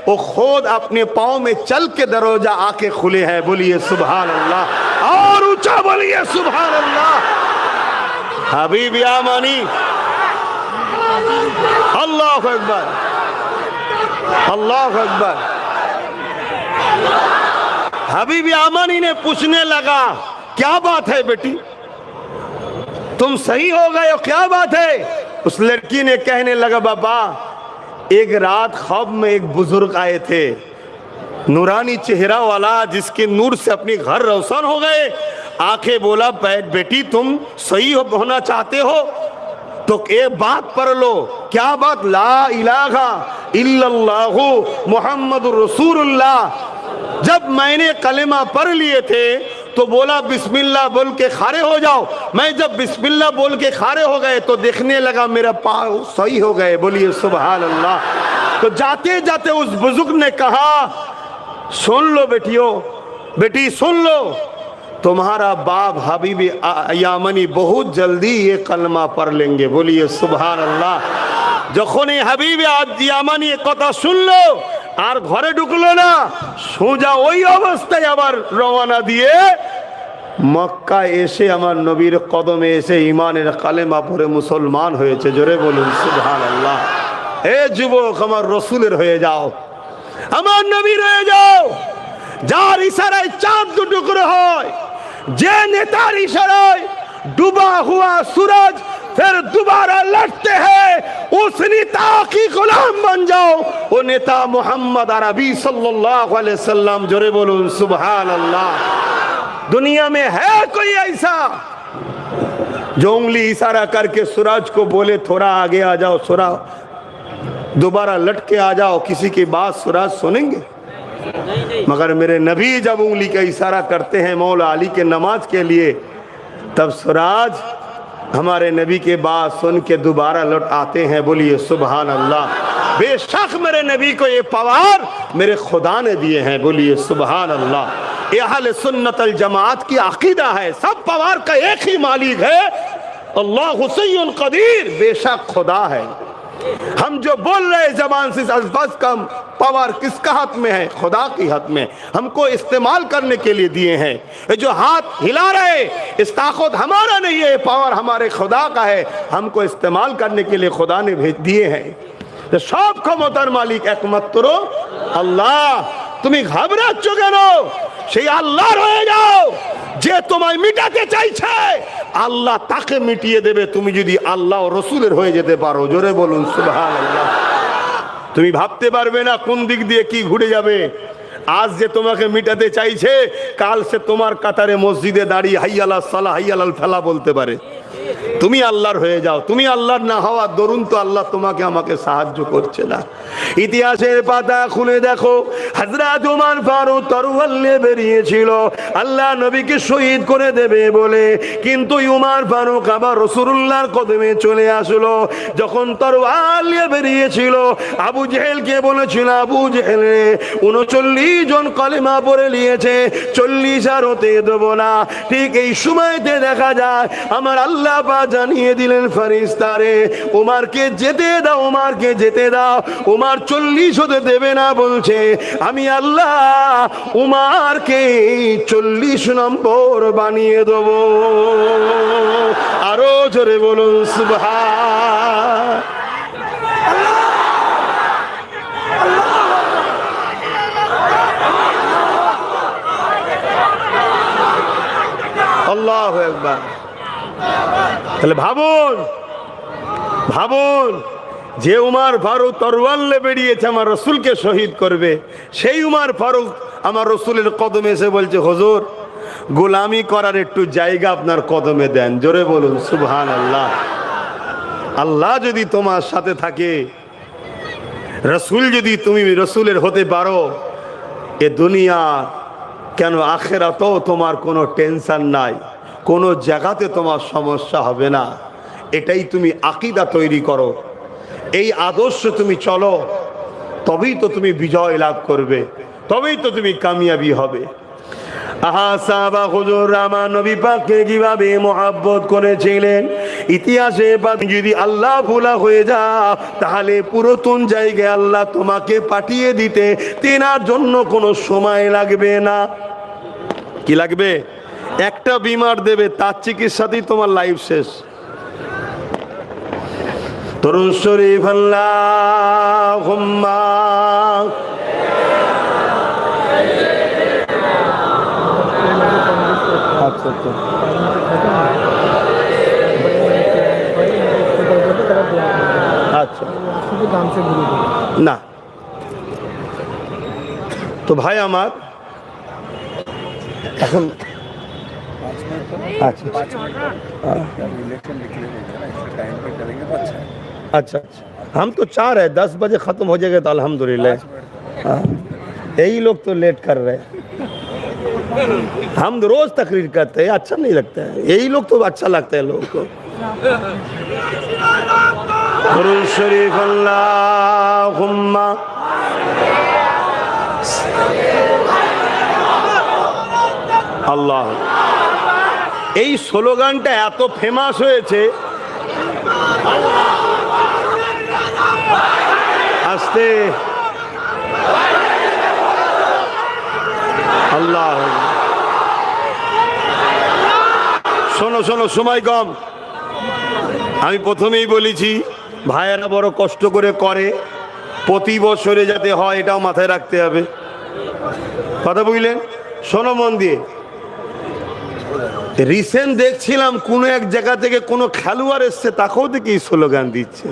वो खुद अपने पाँव में चल के दरवाजा आके खुले हैं। बोलिए सुभान अल्लाह, और ऊंचा बोलिए सुभान अल्लाह। हबीब यामानी, अल्लाह अकबर, अल्लाह अकबर। हबीब यामानी ने पूछने लगा, क्या बात है बेटी, तुम सही हो गए हो, क्या बात है? उस लड़की ने कहने लगा, बाबा एक रात ख्वाब में एक बुजुर्ग आए थे, नूरानी चेहरा वाला, जिसके नूर से अपने घर रोशन हो गए। आंखें बोला, बेटी तुम सही होना चाहते हो तो एक बात पढ़ लो। क्या बात? ला इलाहा इल्लल्लाहु मुहम्मदुर रसूलुल्लाह। जब मैंने कलेमा पढ़ लिए थे तो बोला बिस्मिल्लाह बोल के खड़े हो जाओ। मैं जब बिस्मिल्लाह बोल के खड़े हो गए तो देखने लगा मेरा पाँव सही हो गए। बोलिए सुभान अल्लाह। तो जाते जाते उस बुजुर्ग ने कहा, सुन लो बेटियों, बेटी सुन लो, तुम्हारा बाप हबीब यामानी बहुत जल्दी ये कलमा पढ़ लेंगे। बोलिए सुभान अल्लाह। যখন হাবিব ইয়ামানি কথা শুনলো আর ঘরে ঢুকলো না, সোজা ওই অবস্থায় আবার রওনা দিয়ে মক্কা এসে আমার নবীর কদমে এসে ইমানের কালেমা পড়ে মুসলমান হয়েছে। জোরে বলুন সুবহানাল্লাহ। হে যুবক, আমার রসুলের হয়ে যাও, আমার নবীর হয়ে যাও। যার ইশারায় চাঁদ দুটুকরো হয়, যে নেতার ইশারায় ডুবা হুয়া सूरज फिर दोबारा लौटते हैं, उस नेता की गुलाम बन जाओ। वो नेता मोहम्मद अरबी सल्लल्लाहु अलैहि वसल्लम। जोरे बोलूं सुभान अल्लाह। दुनिया में है कोई ऐसा जो उंगली इशारा करके सूरज को बोले थोड़ा आगे आ जाओ, सूरज दोबारा लट के आ जाओ, किसी की बात सूरज सुनेंगे? मगर मेरे नबी जब उंगली का इशारा करते हैं मौला अली के नमाज के लिए, तब सूरज हमारे नबी के बात सुन के दोबारा लौट आते हैं। बोलिए सुभान अल्लाह। बेशक मेरे नबी को ये पावर मेरे खुदा ने दिए हैं। बोलिए सुभान अल्लाह। ये अहले सुन्नत अल जमात की अकीदा है, सब पावर का एक ही मालिक है, अल्लाह हुसैन कदीर। बेशक खुदा है। हम जो बोल रहे जबान से अल्फाज का पावर किसका हाथ में है? खुदा के हाथ में। हमको इस्तेमाल करने के लिए दिए हैं। ये जो हाथ हिला रहे, इस ताकत हमारा नहीं है, पावर हमारे खुदा का है। हमको इस्तेमाल करने के लिए खुदा ने भेज दिए हैं। तो सब क्षमतार मालिक एकमात्र আল্লাহ। তুমি ঘাবড়াচ্ছ কেন? সেই আল্লাহর হয়ে যাও। যে তোমায় মিটাতে চাইছে আল্লাহ তাকে মিটিয়ে দেবে, তুমি যদি আল্লাহ ও রসুলের হয়ে যেতে পারো। জোরে বলুন সুবহানাল্লাহ। তুমি ভাবতে পারবে না কোন দিক দিয়ে কি ঘুরে যাবে। আজ যে তোমাকে মিটাতে চাইছে, কাল সে তোমার কাতারে মসজিদে দাঁড়িয়ে হাইয়ালা সালাহ হাইয়ালাল ফালা বলতে পারে। তুমি আল্লাহর হয়ে যাও। তুমি আল্লাহর না হওয়া দরুন তো আল্লাহ তোমাকে আমাকে সাহায্য করছে না। ইতিহাসের পাতা খুলে দেখো, হযরত ওমর ফারুক তরোয়াল নিয়ে বেরিয়েছিল আল্লাহ নবীকে শহীদ করে দেবে বলে, কিন্তু ওমর ফারুক আবার রাসূলুল্লাহর কদমে চলে আসলো। যখন তরোয়াল নিয়ে বেরিয়েছিল, আবু জেহেলকে বলেছিল, আবু জেহেল 39 জন কলেমা পড়ে নিয়েছে, 40 আর হতে দেব না। ঠিক এই সময়তে দেখা যায় আমার আল্লাহ জানিয়ে দিলেন ফেরেশতারে, ওমরকে যেতে দাও, ওমরকে যেতে দাও। ওমর 40 হতে দেবে না বলছে, আমি আল্লাহ ওমরকে 40 নম্বর বানিয়ে দেব। আরো জোরে বলুন সুবহান আল্লাহু আকবার। তাহলে ভাবুন, ভাবুন, যে উমর ফারুক তরোয়াল নিয়ে বেরিয়েছে আমার রসুলকে শহীদ করবে, সেই উমর ফারুক আমার রসুলের কদমে এসে বলছে, হুজুর গোলামি করার একটু জায়গা আপনার কদমে দেন। জোরে বলুন সুবহানাল্লাহ। আল্লাহ যদি তোমার সাথে থাকে, রসুল যদি তুমি রসুলের হতে পারো, এ দুনিয়া কেন আখিরাতেও তোমার কোনো টেনশন নাই, কোনো জায়গাতে তোমার সমস্যা হবে না। এটাই তুমি আকীদা তৈরি করো, এই আদর্শ তুমি চলো, তবেই তো তুমি বিজয় লাভ করবে, তবেই তো তুমি কামিয়াবি হবে। আহা সাহাবা হুজুর আমার নবী পাককে কিভাবে মহব্বত করেছিলেন, ইতিহাসে যদি আল্লাহ ভোলা হয়ে যাও তাহলে পুরাতন জায়গায় আল্লাহ তোমাকে পাঠিয়ে দিতে তেনার জন্য কোনো সময় লাগবে না। কি লাগবে? একটা বিমার দেবে, তার চিকিৎসাতেই তোমার লাইফ শেষ। দরুদ শরীফ আল্লাহুম্মা আচ্ছা আচ্ছা আচ্ছা না তো ভাই আমার এখন अच्छा अच्छा अच्छा हम तो चाह रहे 10 बजे ख़त्म हो जाएगा तो अल्हम्दुलिल्लाह। हाँ, यही लोग तो लेट कर रहे हैं। हम रोज़ तकरीर करते हैं, अच्छा नहीं लगता है। यही लोग तो अच्छा लगता है लोगों को। दुरूद शरीफ अल्लाहुम्मा আল্লাহ। এই স্লোগানটা এত ফেমাস হয়েছে, আস্তে আল্লাহ। শোনো শোনো, সময় কম। আমি প্রথমেই বলেছি ভাইয়েরা বড় কষ্ট করে করে, প্রতি বছরে যাতে হয় এটাও মাথায় রাখতে হবে। কথা বুঝলেন? শোনো মন দিয়ে। রিসেন্ট দেখছিলাম কোন এক জায়গা থেকে কোন খেলোয়াড় এসছে, তাকেও দেখি স্লোগান দিচ্ছে।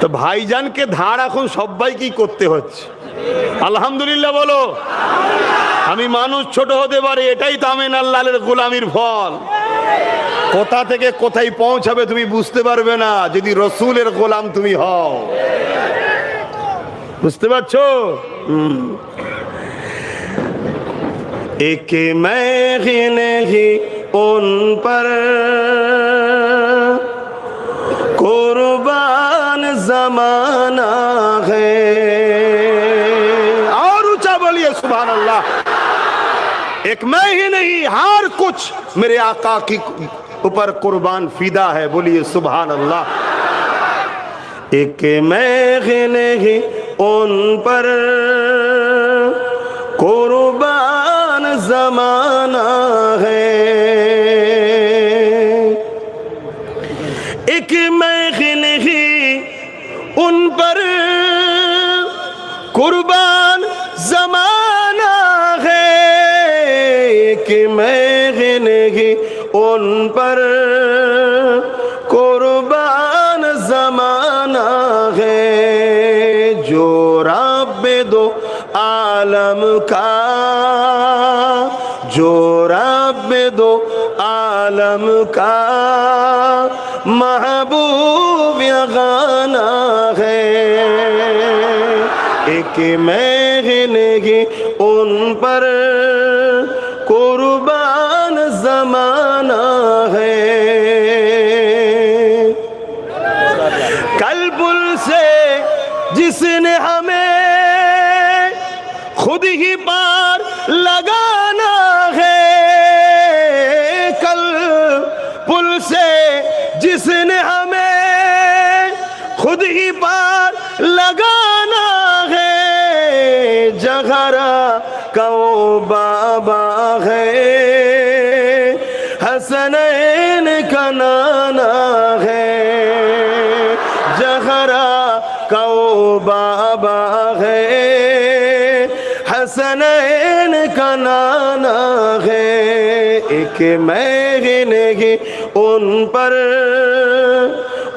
তো ভাইজানকে ধার এখন সবাইকেই করতে হচ্ছে। আলহামদুলিল্লাহ বলো। আমি মানুষ ছোট হতে পারি, এটাই তো আমিন আল্লাহর গোলামির ফল। কোথা থেকে কোথায় পৌঁছাবে তুমি বুঝতে পারবে না যদি রসুলের গোলাম তুমি হও। বুঝতে পারছো? एक मैं नहीं उन पर कुर्बान जमाना है। और ऊंचा बोलिए सुभान अल्लाह। एक मैं ही नहीं, हर कुछ मेरे आका की ऊपर कुर्बान फिदा है। बोलिए सुभान अल्लाह। एक मैं ही नहीं उन पर कुर्बान जमाना है। एक मैं नहीं उन पर कुर्बान जमाना है। एक मैं नहीं उन पर कुर्बान जमाना है। जो रब दो आलम का, जो रब दो आलम का महबूब गाना है। एक मैं नहीं उन पर कुर्बान जमाना है। कल्बुल से जिसने हमें खुद ही पार लगाना है। कल पुल से जिसने हमें खुद ही पार लगाना है। जहरा का वो बाबा है, हसनैन का नाना है। जहरा का वो बाबा है, हसनैन का नाना है। एक मैं नहीं उन पर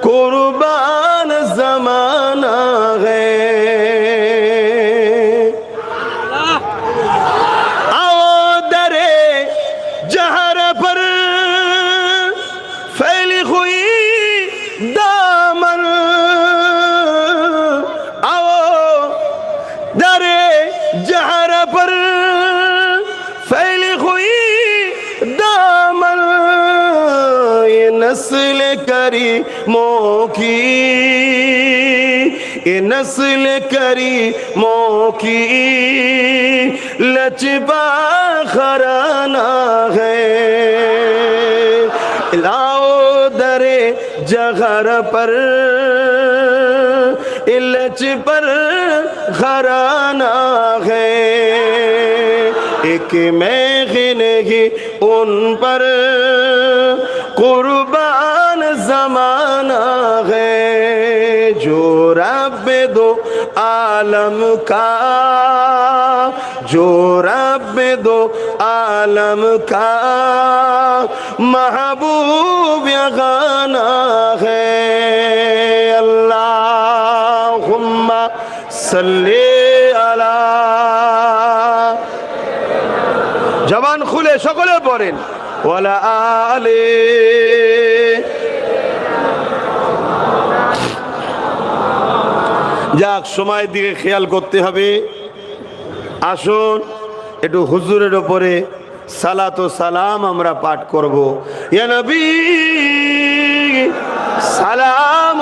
कुर्बान जमाना है। आओ दरे जहर पर फैली हुई दामन, आओ दरे जहर पर फैली हुई दामन। ये नस्ल करीमों की, ये नस्ल करीमों की लचबा खराना है। लाओ जगर पर इलच पर घराना है, एक मैं नहीं उन पर कुर्बान जमाना है। जो रब दो आलम का, जो रब दो आलम का महबूब यगाना है। अल्लाहुम्मा सल्ली अला। जबान खुले সকলে পড়েন ওয়ালা আলে। যাক, সময়ের দিকে খেয়াল করতে হবে। আসুন একটু হুজুরের ওপরে সালাত ও সালাম আমরা পাঠ করব। ইয়া নবী সালাম।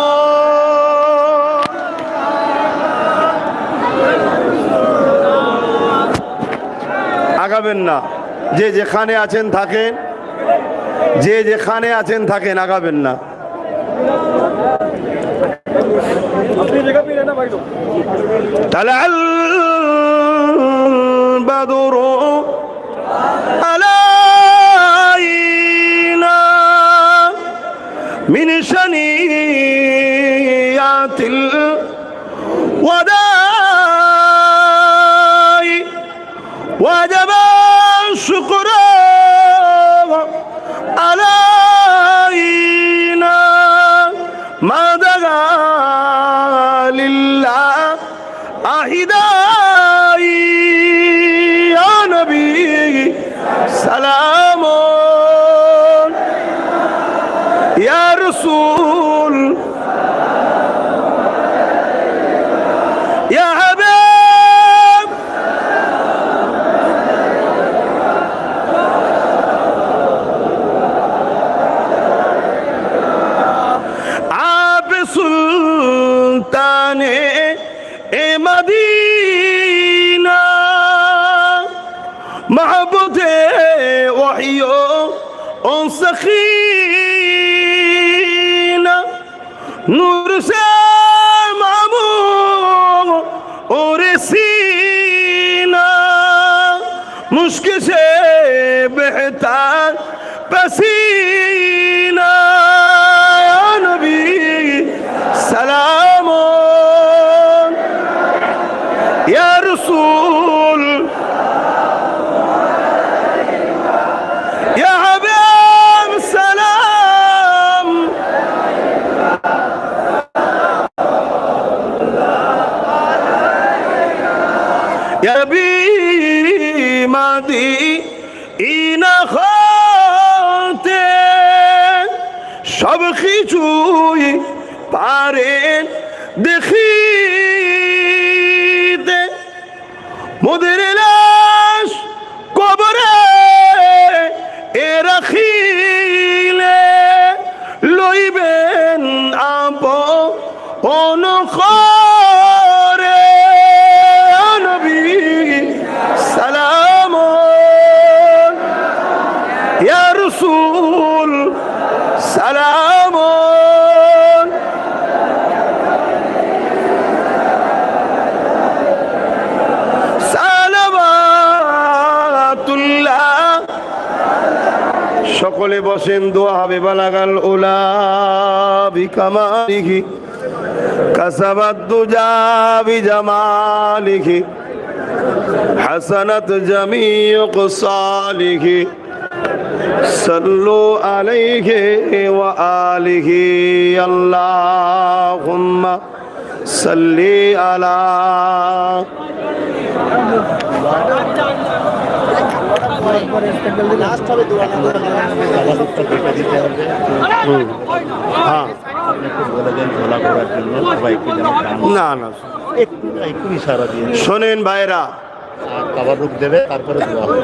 আগাবেন না, যে যেখানে আছেন থাকেন, যে যেখানে আছেন থাকেন, আগাবেন না। طلع البدر علينا من شنيعة الوداع وجب الشكر علينا ما دعا لله أهداي يا نبي سلام يا رسول يا حبيب आप सुल्तान मदीना महबूब वहियो उन सखीना नूर से मामू और सीना मुश्किल से बेहतर पसीना या नबी सलाम या रसूल या हबीब सलाम। या नबी मदीना হতে সব কিছুই পারেন দেখিতে, মোদের লাশ কবরে এ রাখিলে লইবেন আপন করে নবী সালাম ইয়া রাসূল সালাম। সকলে বসেন, দোয়া হবে। বালাগাল উলা বিকামালিহি কাসাবাত দুজা বিজামালিহি হাসানাত জামিউ কসালিহি সাল্লু আলাইহি ওয়া আলিহি আল্লাহুম্মা সাল্লি আলা। না না শোনেন ভাইরা, তাবারুক দেবে, তারপরে দোয়া হবে।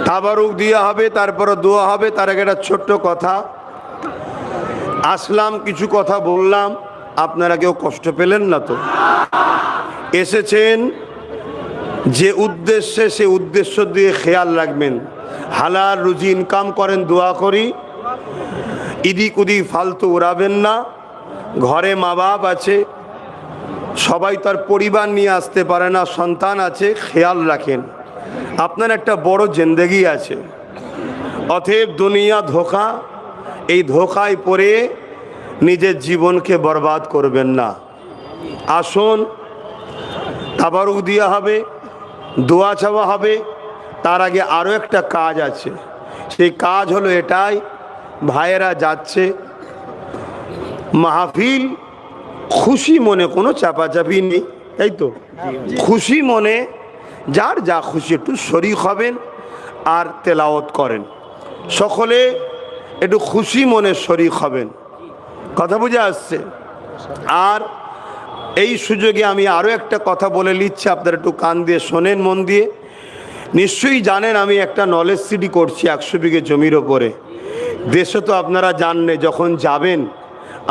তাবারুক দেওয়া হবে, তারপরে দোয়া হবে। তার আগে একটা ছোট্ট কথা। আসলাম, কিছু কথা বললাম, আপনারা কেউ কষ্ট পেলেন না তো? এসেছেন যে উদ্দেশ্যে, সে উদ্দেশ্য দিয়ে খেয়াল রাখবেন। হালাল রুজি ইনকাম করেন, দোয়া করি। ইদিক উদিক ফালতু উড়াবেন না। ঘরে মা বাপ আছে, সবাই তার পরিবার নিয়ে আসতে পারে না, সন্তান আছে, খেয়াল রাখেন আপনার একটা বড় জিন্দেগি আছে। অতএব দুনিয়া ধোঁকা, এই ধোঁকায় পড়ে নিজের জীবনকে বরবাদ করবেন না। আসুন, তাবারুক দেওয়া হবে, দোয়া চাওয়া হবে। তার আগে আরও একটা কাজ আছে, সেই কাজ হলো এটাই, ভাইয়েরা যাচ্ছে মাহফিল, খুশি মনে, কোনো চাপাচাপি নেই, তাই তো? খুশি মনে যার যা খুশি একটু শরীক হবেন আর তেলাওয়াত করেন। সকলে একটু খুশি মনে শরীক হবেন, কথা বুঝে আসছে? আর এই সুযোগে আমি আরও একটা কথা বলে নিচ্ছি, আপনারা একটু কান দিয়ে শোনেন, মন দিয়ে। নিশ্চয়ই জানেন আমি একটা নলেজ সিটি করছি 100 বিঘে জমির ওপরে। দেশে তো আপনারা জানেন, যখন যাবেন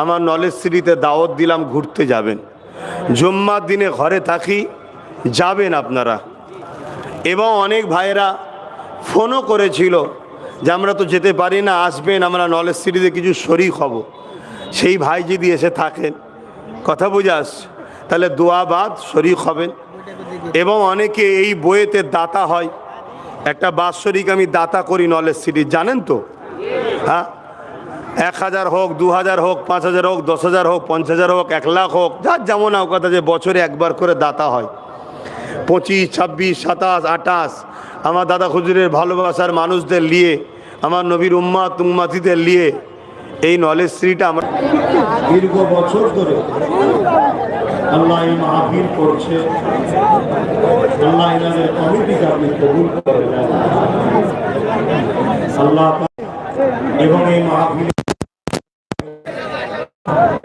আমার নলেজ সিটিতে দাওয়াত দিলাম, ঘুরতে যাবেন। জুম্মার দিনে ঘরে থাকি, যাবেন আপনারা। এবং অনেক ভাইয়েরা ফোনও করেছিল যে আমরা তো যেতে পারি না, আসবেন, আমরা নলেজ সিটিতে কিছু শরীক হব। সেই ভাই যদি এসে থাকেন, কথা বুঝে আসছে, তাহলে দোয়াবাদ শরীক হবেন। এবং অনেকে এই বইয়েতে দাতা হয়, একটা বাৎসরিক আমি দাতা করি নলেজ সিটি, জানেন তো? হ্যাঁ, 1000 হোক, 2000 হোক, 5000 হোক, 10000 হোক, 50,000 হোক, 1 লাখ হোক, যার যেমন কথা, যে বছরে একবার করে দাতা হয়। 25, 26, 27, 28 আমার দাদা হুজুরের ভালোবাসার মানুষদের নিয়ে, আমার নবীর উম্মাতিদের নিয়ে এই নলেজ সিটিটা আমরা দীর্ঘ বছর ধরে আল্লাহ এই মাহফিল করছে। আল্লাহ এনাদের কমিটিকে আপনি কবুল করে নেন আল্লাহ। এবং এই মাহফিল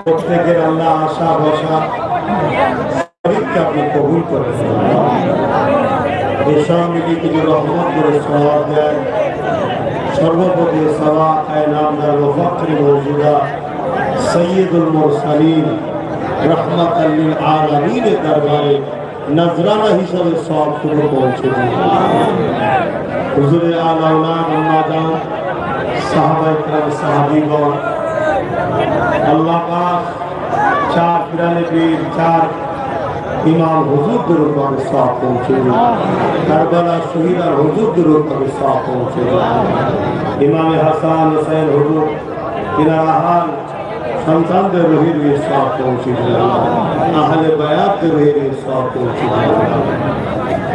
প্রত্যেকের আল্লাহ আশা ভরসা আপনি কবুল করে নেন। এই সব মিলিয়ে কিছু রহমত করে সওয়াব দেন। সর্বপতি সাওয়া কায়নামদার ও ফখরি মওজুদা সৈয়দুল মুরসালিন রহমাতাল লিল আলামিনের দরবারে নজরানা হিসাবে সওয়াবটুকু পৌঁছে দিন। হুজুরে আলা ওলাদ উম্মাদান সাহাবায়ে কেরাম সাহাবীগণ, আল্লাহ পাক 4 পিরানে পীর, 4 ইমাম হুজুরদের উপর সওয়াব পৌঁছে দিন। কারবালা শহীদার হুজুরদের উপর সওয়াব পৌঁছে দিন। ইমামে হাসান হুসাইন হুজুর কিনারাহান সন্তানদের রহির সওয়াব পৌঁছে দিন। আহলে বায়াতের রহির সওয়াব পৌঁছে দিন।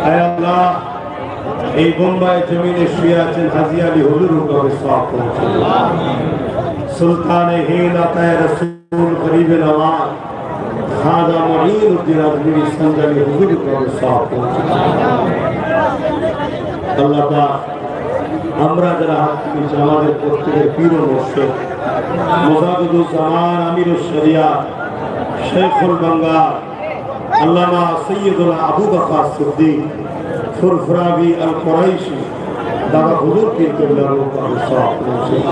আয় আল্লাহ, এই বোম্বাই জমিনে শুয়ে আছেন হাজী আলী হুজুর উপর সওয়াব পৌঁছে দিন। সুলতানে হিন্দ আতায়ে রাসূল গরিবে নওয়াজ খাজা মঈনুদ্দিন আজমিরি সঞ্জালি হুজুর উপর সওয়াব পৌঁছে দিন। আল্লাহ পাক আমরা যারা হাত তুলেছি, আমাদের প্রত্যেকের পীর ও মুর্শিদ মুজাদ্দিদুজ্জামান আমিরুশ শরিয়াত শেখুল বাংলা আল্লামা সৈয়দুল আবু বকর সিদ্দিক ফুরফুরাবি আল কুরাইশি দাদা হুজুর পীর কেবলার উপর সওয়াব পৌঁছে দিন।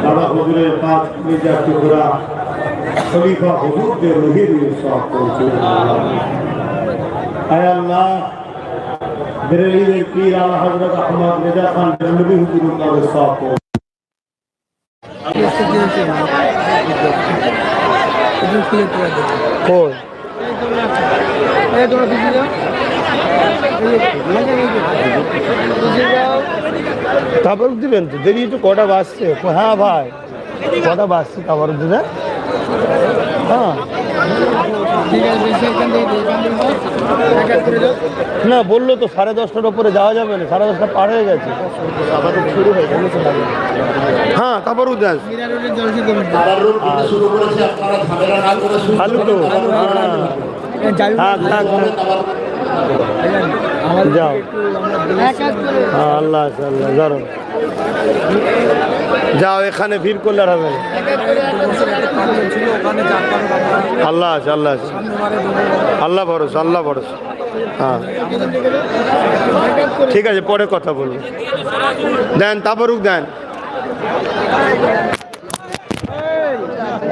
দাদা হুজুরের 5 মির্জা টুকরা খলিফা হুজুরদের রহির সওয়াব পৌঁছে দিন। আয় আল্লাহ, বেরেলিদের পীর আলা হযরত আহমদ রেজা খান বেরেলভী হুজুর উপর সওয়াব পৌঁছে দিন। তারপর দিবেন তো, দেরি একটু, কটা বাজছে? হ্যাঁ ভাই, কটা বাজছে তারপর দিবেন? হ্যাঁ না, বললো তো 10:30টার উপরে যাওয়া যাবে না, 10:30 পার হয়ে গেছে, শুরু হয়ে গেছে। হ্যাঁ, তারপরও দেন ভালো তো। যাও, হ্যাঁ, আল্লাহ আল্লাহ, জানো যাও, এখানে ভিড় করলে আর হবে না। আল্লাহ আছে, আল্লাহ আছে, আল্লাহ ভরসা, আল্লাহ ভরসা। হ্যাঁ ঠিক আছে, পরে কথা বলবো। দেন তাবরুক দেন।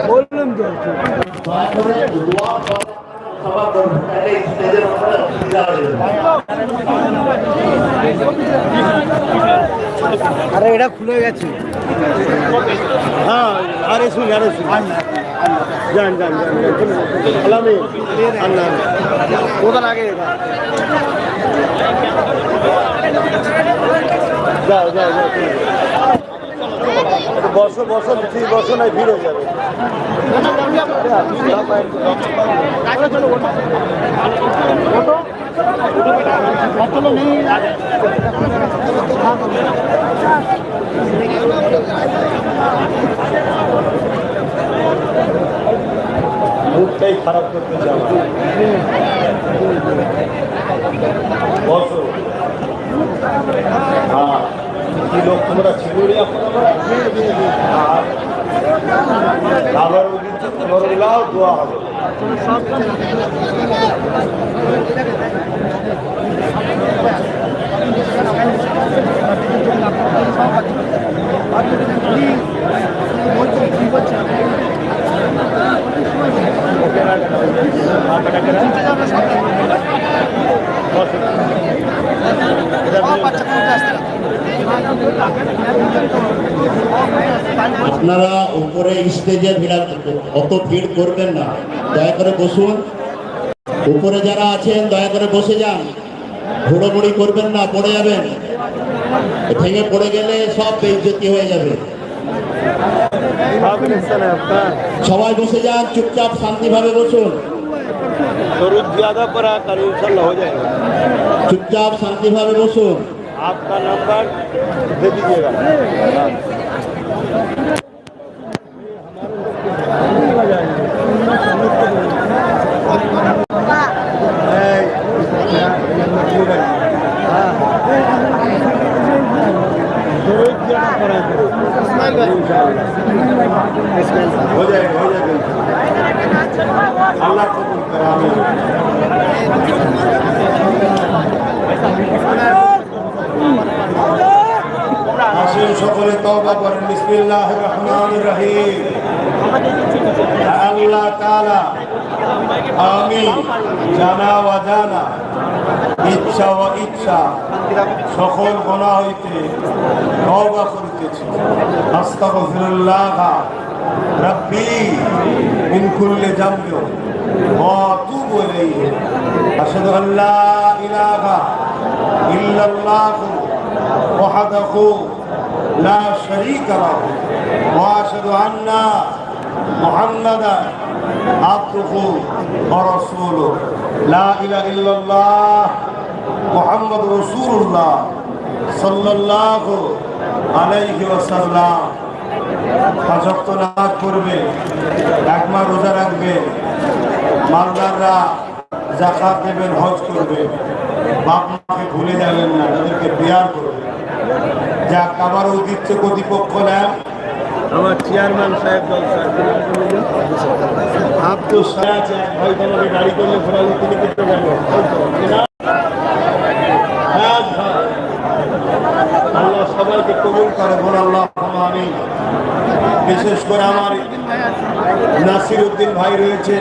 বললাম তো আরে এটা খুলে গেছে হ্যাঁ আরে শুন যান আলামে আল্লাহ ওদের আগে এটা যাও বসো ঠিক বসো নাই ভিড় হয়ে যাবে মুখটাই খারাপ করতে চাও বসো হ্যাঁ কি লোক তোমরা ছিলুড়িয়া আবার নরুল্লাহ দোয়া হবে আপনারা উপরে স্টেজে অত ভিড় করবেন না, দয়া করে বসুন। উপরে যারা আছেন দয়া করে বসে যান, হুড়োমুড়ি করবেন না, পড়ে যাবেন। ভেঙে পড়ে গেলে সব বেইজ্জতি হয়ে যাবে। সবাই বসে যান, চুপচাপ শান্তিভাবে বসুন। जरूरत ज्यादा पड़ा कर इंशाल्लाह हो जाएगा। चुपचाप शांतिभावे बसुन। आपका नंबर दे दीजिएगा। हो जाएगा अल्लाह कबूल करे आमीन। আসুন সকলে তওবা করেন বিসমিল্লাহির রহমানির রহিম। আল্লাহ তাআলা আমি জানা অজানা ইচ্ছা ও ইচ্ছা সকল গুনাহ হইতে তওবা করিতেছি। আস্তাগফিরুল্লাহ রব্বি মিন কুল্লি যামবি ওয়া আতুবু ইলাইহি। আশহাদু আল্লা ইলাহা ইল্লাল্লাহ ওয়াহদাহু লা শারীকা লাহু ওয়া আশহাদু আন্না মুহাম্মাদান আবদুহু ওয়া রাসূলুহু। লা ইলাহা ইল্লাল্লাহ মুহাম্মাদুর রাসূলুল্লাহ সাল্লাল্লাহু আলাইহি ওয়াসাল্লাম। পাঁচ ওয়াক্ত নামাজ পড়বে, এক মাস রোজা রাখবে, মালদাররা যাকাত দেবেন, হজ করবে, বাপ মাকে ভুলে যাবেন না, তাদেরকে বিয়ার করবে। যা কাবারও দিচ্ছে কর্তৃপক্ষ নেন। আমার চেয়ারম্যান সাহেব আপ তো আছে ভাই, তোমাকে গাড়ি করলে ফেরালে তিনি করতে পারবেন। আল্লাহ সবাইকে কবুল করে, বল আল্লাহ আমিন। বিশেষ করে আমার নাসির উদ্দিন ভাই রয়েছে,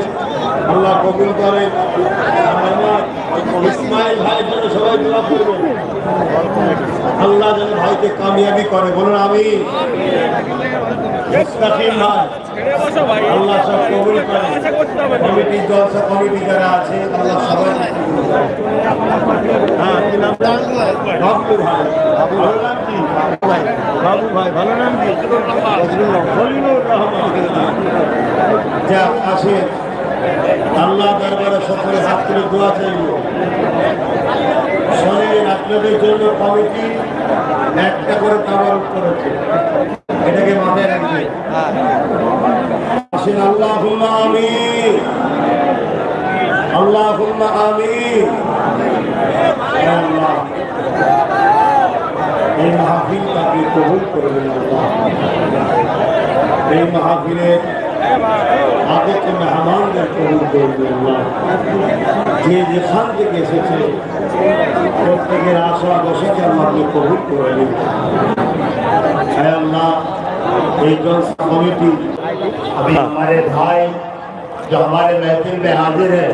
আল্লাহ কবুল করেন। আমার ইসমাইল ভাই যেন সবাই দোয়া করবেন, আল্লাহ যেন ভাইকে কামিয়াবি করে, বলুন আমিন। মুস্তাকিম ভাই আল্লাহ সব কবুল করে। কমিটি জলসা কমিটি যারা আছে আল্লাহ সবাই। হ্যাঁ কি নাম? বাবু ভাই। ভালো নাম কি? বাবু ভাই ভালো নাম কি? ফজলুর রহমান। যা আসে আল্লাহ দরবারে সকলে হাত তুলে দোয়া চাইব। শরীরের আপনাদের জন্য কমিটি একটা করে তাবারুক করেছে, এটাকে মাথায় রাখবে। আসেন আল্লাহুম্মা আমিন, আল্লাহুম্মা আমিন। আল্লাহ এই মাহফিলটাকে কবুল করবেন আল্লাহ। এই মাহফিলের আগত মেহমানদের কবুল করবেন আল্লাহ। যে যেখান থেকে এসেছে প্রত্যেকের আশা বসেছে আল্লাহকে কবুল করে দিন। अल्लाह एक कमेटी अभी हमारे भाई जो हमारे महफिल में हाजिर है,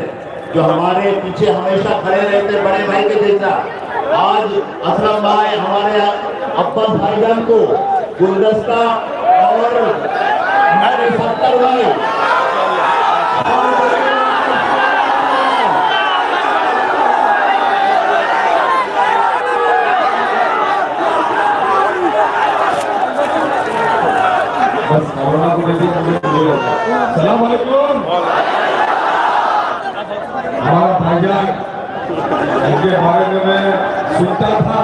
जो हमारे पीछे हमेशा खड़े रहते बड़े भाई के जैसा, आज असलम भाई हमारे अब्बास भाईजान को गुलदस्ता और मेरे 70 वाले बस मौलाना को सलाम वालेकुम। हमारा भाईजान इनके बारे में मैं सुनता था।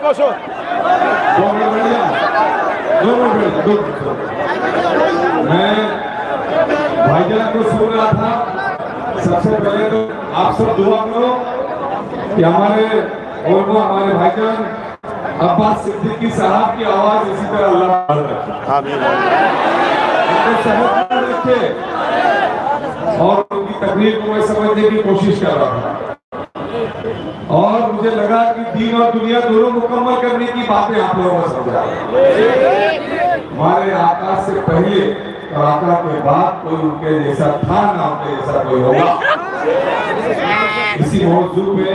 বসো। मैं भाईजान को सुन रहा था। सबसे पहले तो आप सब दुआ करो कि हमारे भाईजान अब्बास सिद्दीकी साहब की आवाज इसी तरह अल्लाह रखे और उनकी तकलीफ को मैं समझने की कोशिश कर रहा था और मुझे लगा कि दीन और दुनिया दोनों मुकम्मल करने की बातें आप लोगों को समझा। हमारे आका से पहले और आका के बाद कोई उनके जैसा था ना उनके जैसा कोई होगा। इसी मौजू पे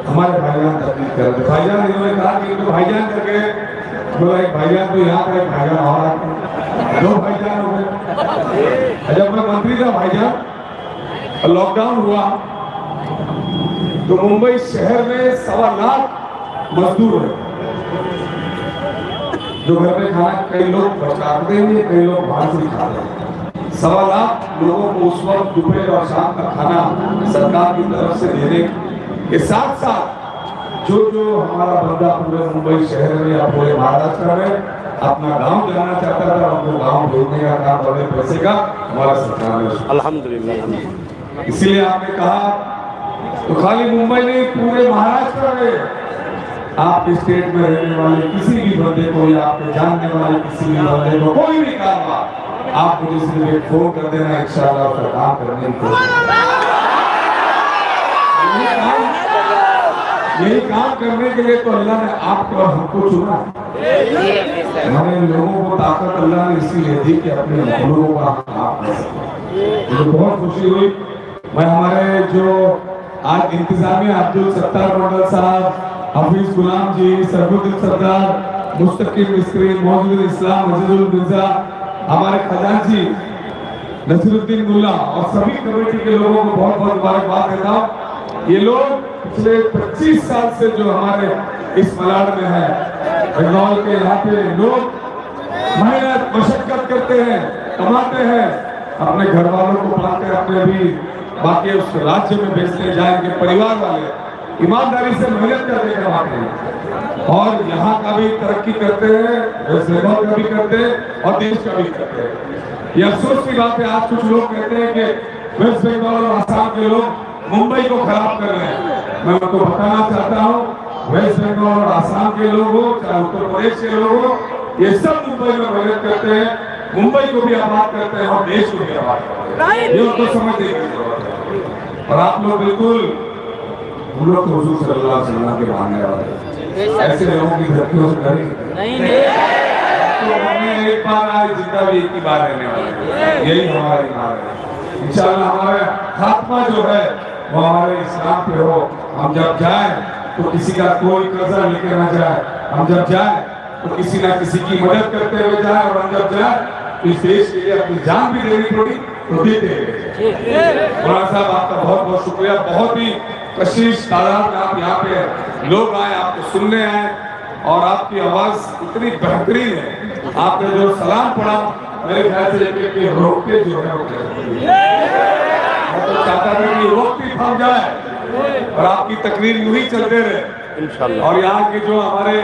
हमारे भाईजान तकलीफ कर रहे। भाईजान इन्होंने कहा कि तो भाईजान करके बोला एक भाईजान तो यहाँ का एक भाईजान और आता 2 भाईजान हो गए। जब मैं मंत्री था भाईजान लॉकडाउन हुआ तो मुंबई शहर में 1.25 लाख मजदूर है जो घर में खाना कई लोग बचाते हैं कई लोग बाहर से खाते हैं। 1.25 लाख लोगों को उस वक्त दोपहर और शाम का खाना सरकार की तरफ से देने के साथ साथ जो हमारा बंदा पूरे मुंबई शहर में या पूरे महाराष्ट्र में अपना गांव जाना चाहता था उनको गांव भेजने का काम बड़े पैसे का हमारा सरकार ने अल्हम्दुलिल्लाह। इसीलिए आपने कहा तो खाली मुंबई नहीं पूरे महाराष्ट्र में आप स्टेट में रहने वाले किसी भी बंदे को या आपके जानने वाले किसी भी बंदे को कोई भी काम आप मुझे सिर्फ एक फोन कर देना इंशाअल्लाह उसका काम करने की यही काम करने के लिए तो अल्लाह ने आपको और हमको चुना। हमारे लोगों को ताकत अल्लाह ने इसीलिए दी कि अपने लोगों का आप कर सकें। मुझे बहुत खुशी हुई। मैं हमारे जो आज इंतजामिया अब्दुल सत्तार मंडल साहब, हफीज गुलाम जी, सरफुद्दीन सरदार, मुस्तकीम मिस्त्री, मौजूद इस्लाम, अजीजुल मिर्जा, हमारे खजांची नसीरुद्दीन मुल्ला और सभी कमेटी के लोगों को बहुत बहुत मुबारकबाद देता हूँ। ये लोग पिछले 25 साल से जो हमारे इस मलाड में है बंगाल के यहाँ पे लोग मेहनत मशक्कत करते हैं, कमाते हैं, अपने घर वालों को पालते हैं, अपने भी बाकी उस राज्य में बेचते जाएंगे। परिवार वाले ईमानदारी से मेहनत करके कमाते हैं और यहाँ का भी तरक्की करते हैं, वेस्ट बंगाल का भी करते हैं और देश का भी करते हैं। ये अफसोस की बात है आज कुछ लोग कहते हैं कि वेस्ट बंगाल और आसाम के लोग मुंबई को खराब कर रहे हैं। मैं उनको बताना चाहता हूँ वेस्ट बंगाल और आसाम के लोग हो चाहे उत्तर प्रदेश के लोग हो ये सब मुंबई में मेहनत करते हैं, मुंबई को भी आबाद करते हैं और देश को भी आबाद करते हैं। ये उनको समझने की जरूरत है। और आप लोग बिल्कुल हम लोग तो हुजूर सल्लल्लाहु अलैहि वसल्लम के मानने वाले ऐसे लोगों की धरतियों से डरेंगे तो हमें एक बार आज जिंदा भी एक ही बार रहने वाले, यही हमारी ईमान है। इंशाअल्लाह हमारा खात्मा जो है वो हमारे इस्लाम पे हो। हम जब जाए तो किसी का कोई कर्जा लेके ना जाए, हम जब जाए तो किसी ना किसी की मदद करते हुए जाए और हम जब जाए तो इस देश के लिए अपनी जान भी देनी पड़ी तो देते हुए। मौलाना साहब आपका बहुत बहुत शुक्रिया। बहुत ही कशिश तादाद में आप यहाँ पे लोग आए, आपको सुनने आए और आपकी आवाज इतनी बेहतरीन है। आपने जो सलाम पढ़ा मेरे ख्याल से रोकते जो है मैं तो चाहता था कि वक्त ही थम जाए और आपकी तकरीर यूं ही चलते रहे इंशाअल्लाह। और यहाँ के जो हमारे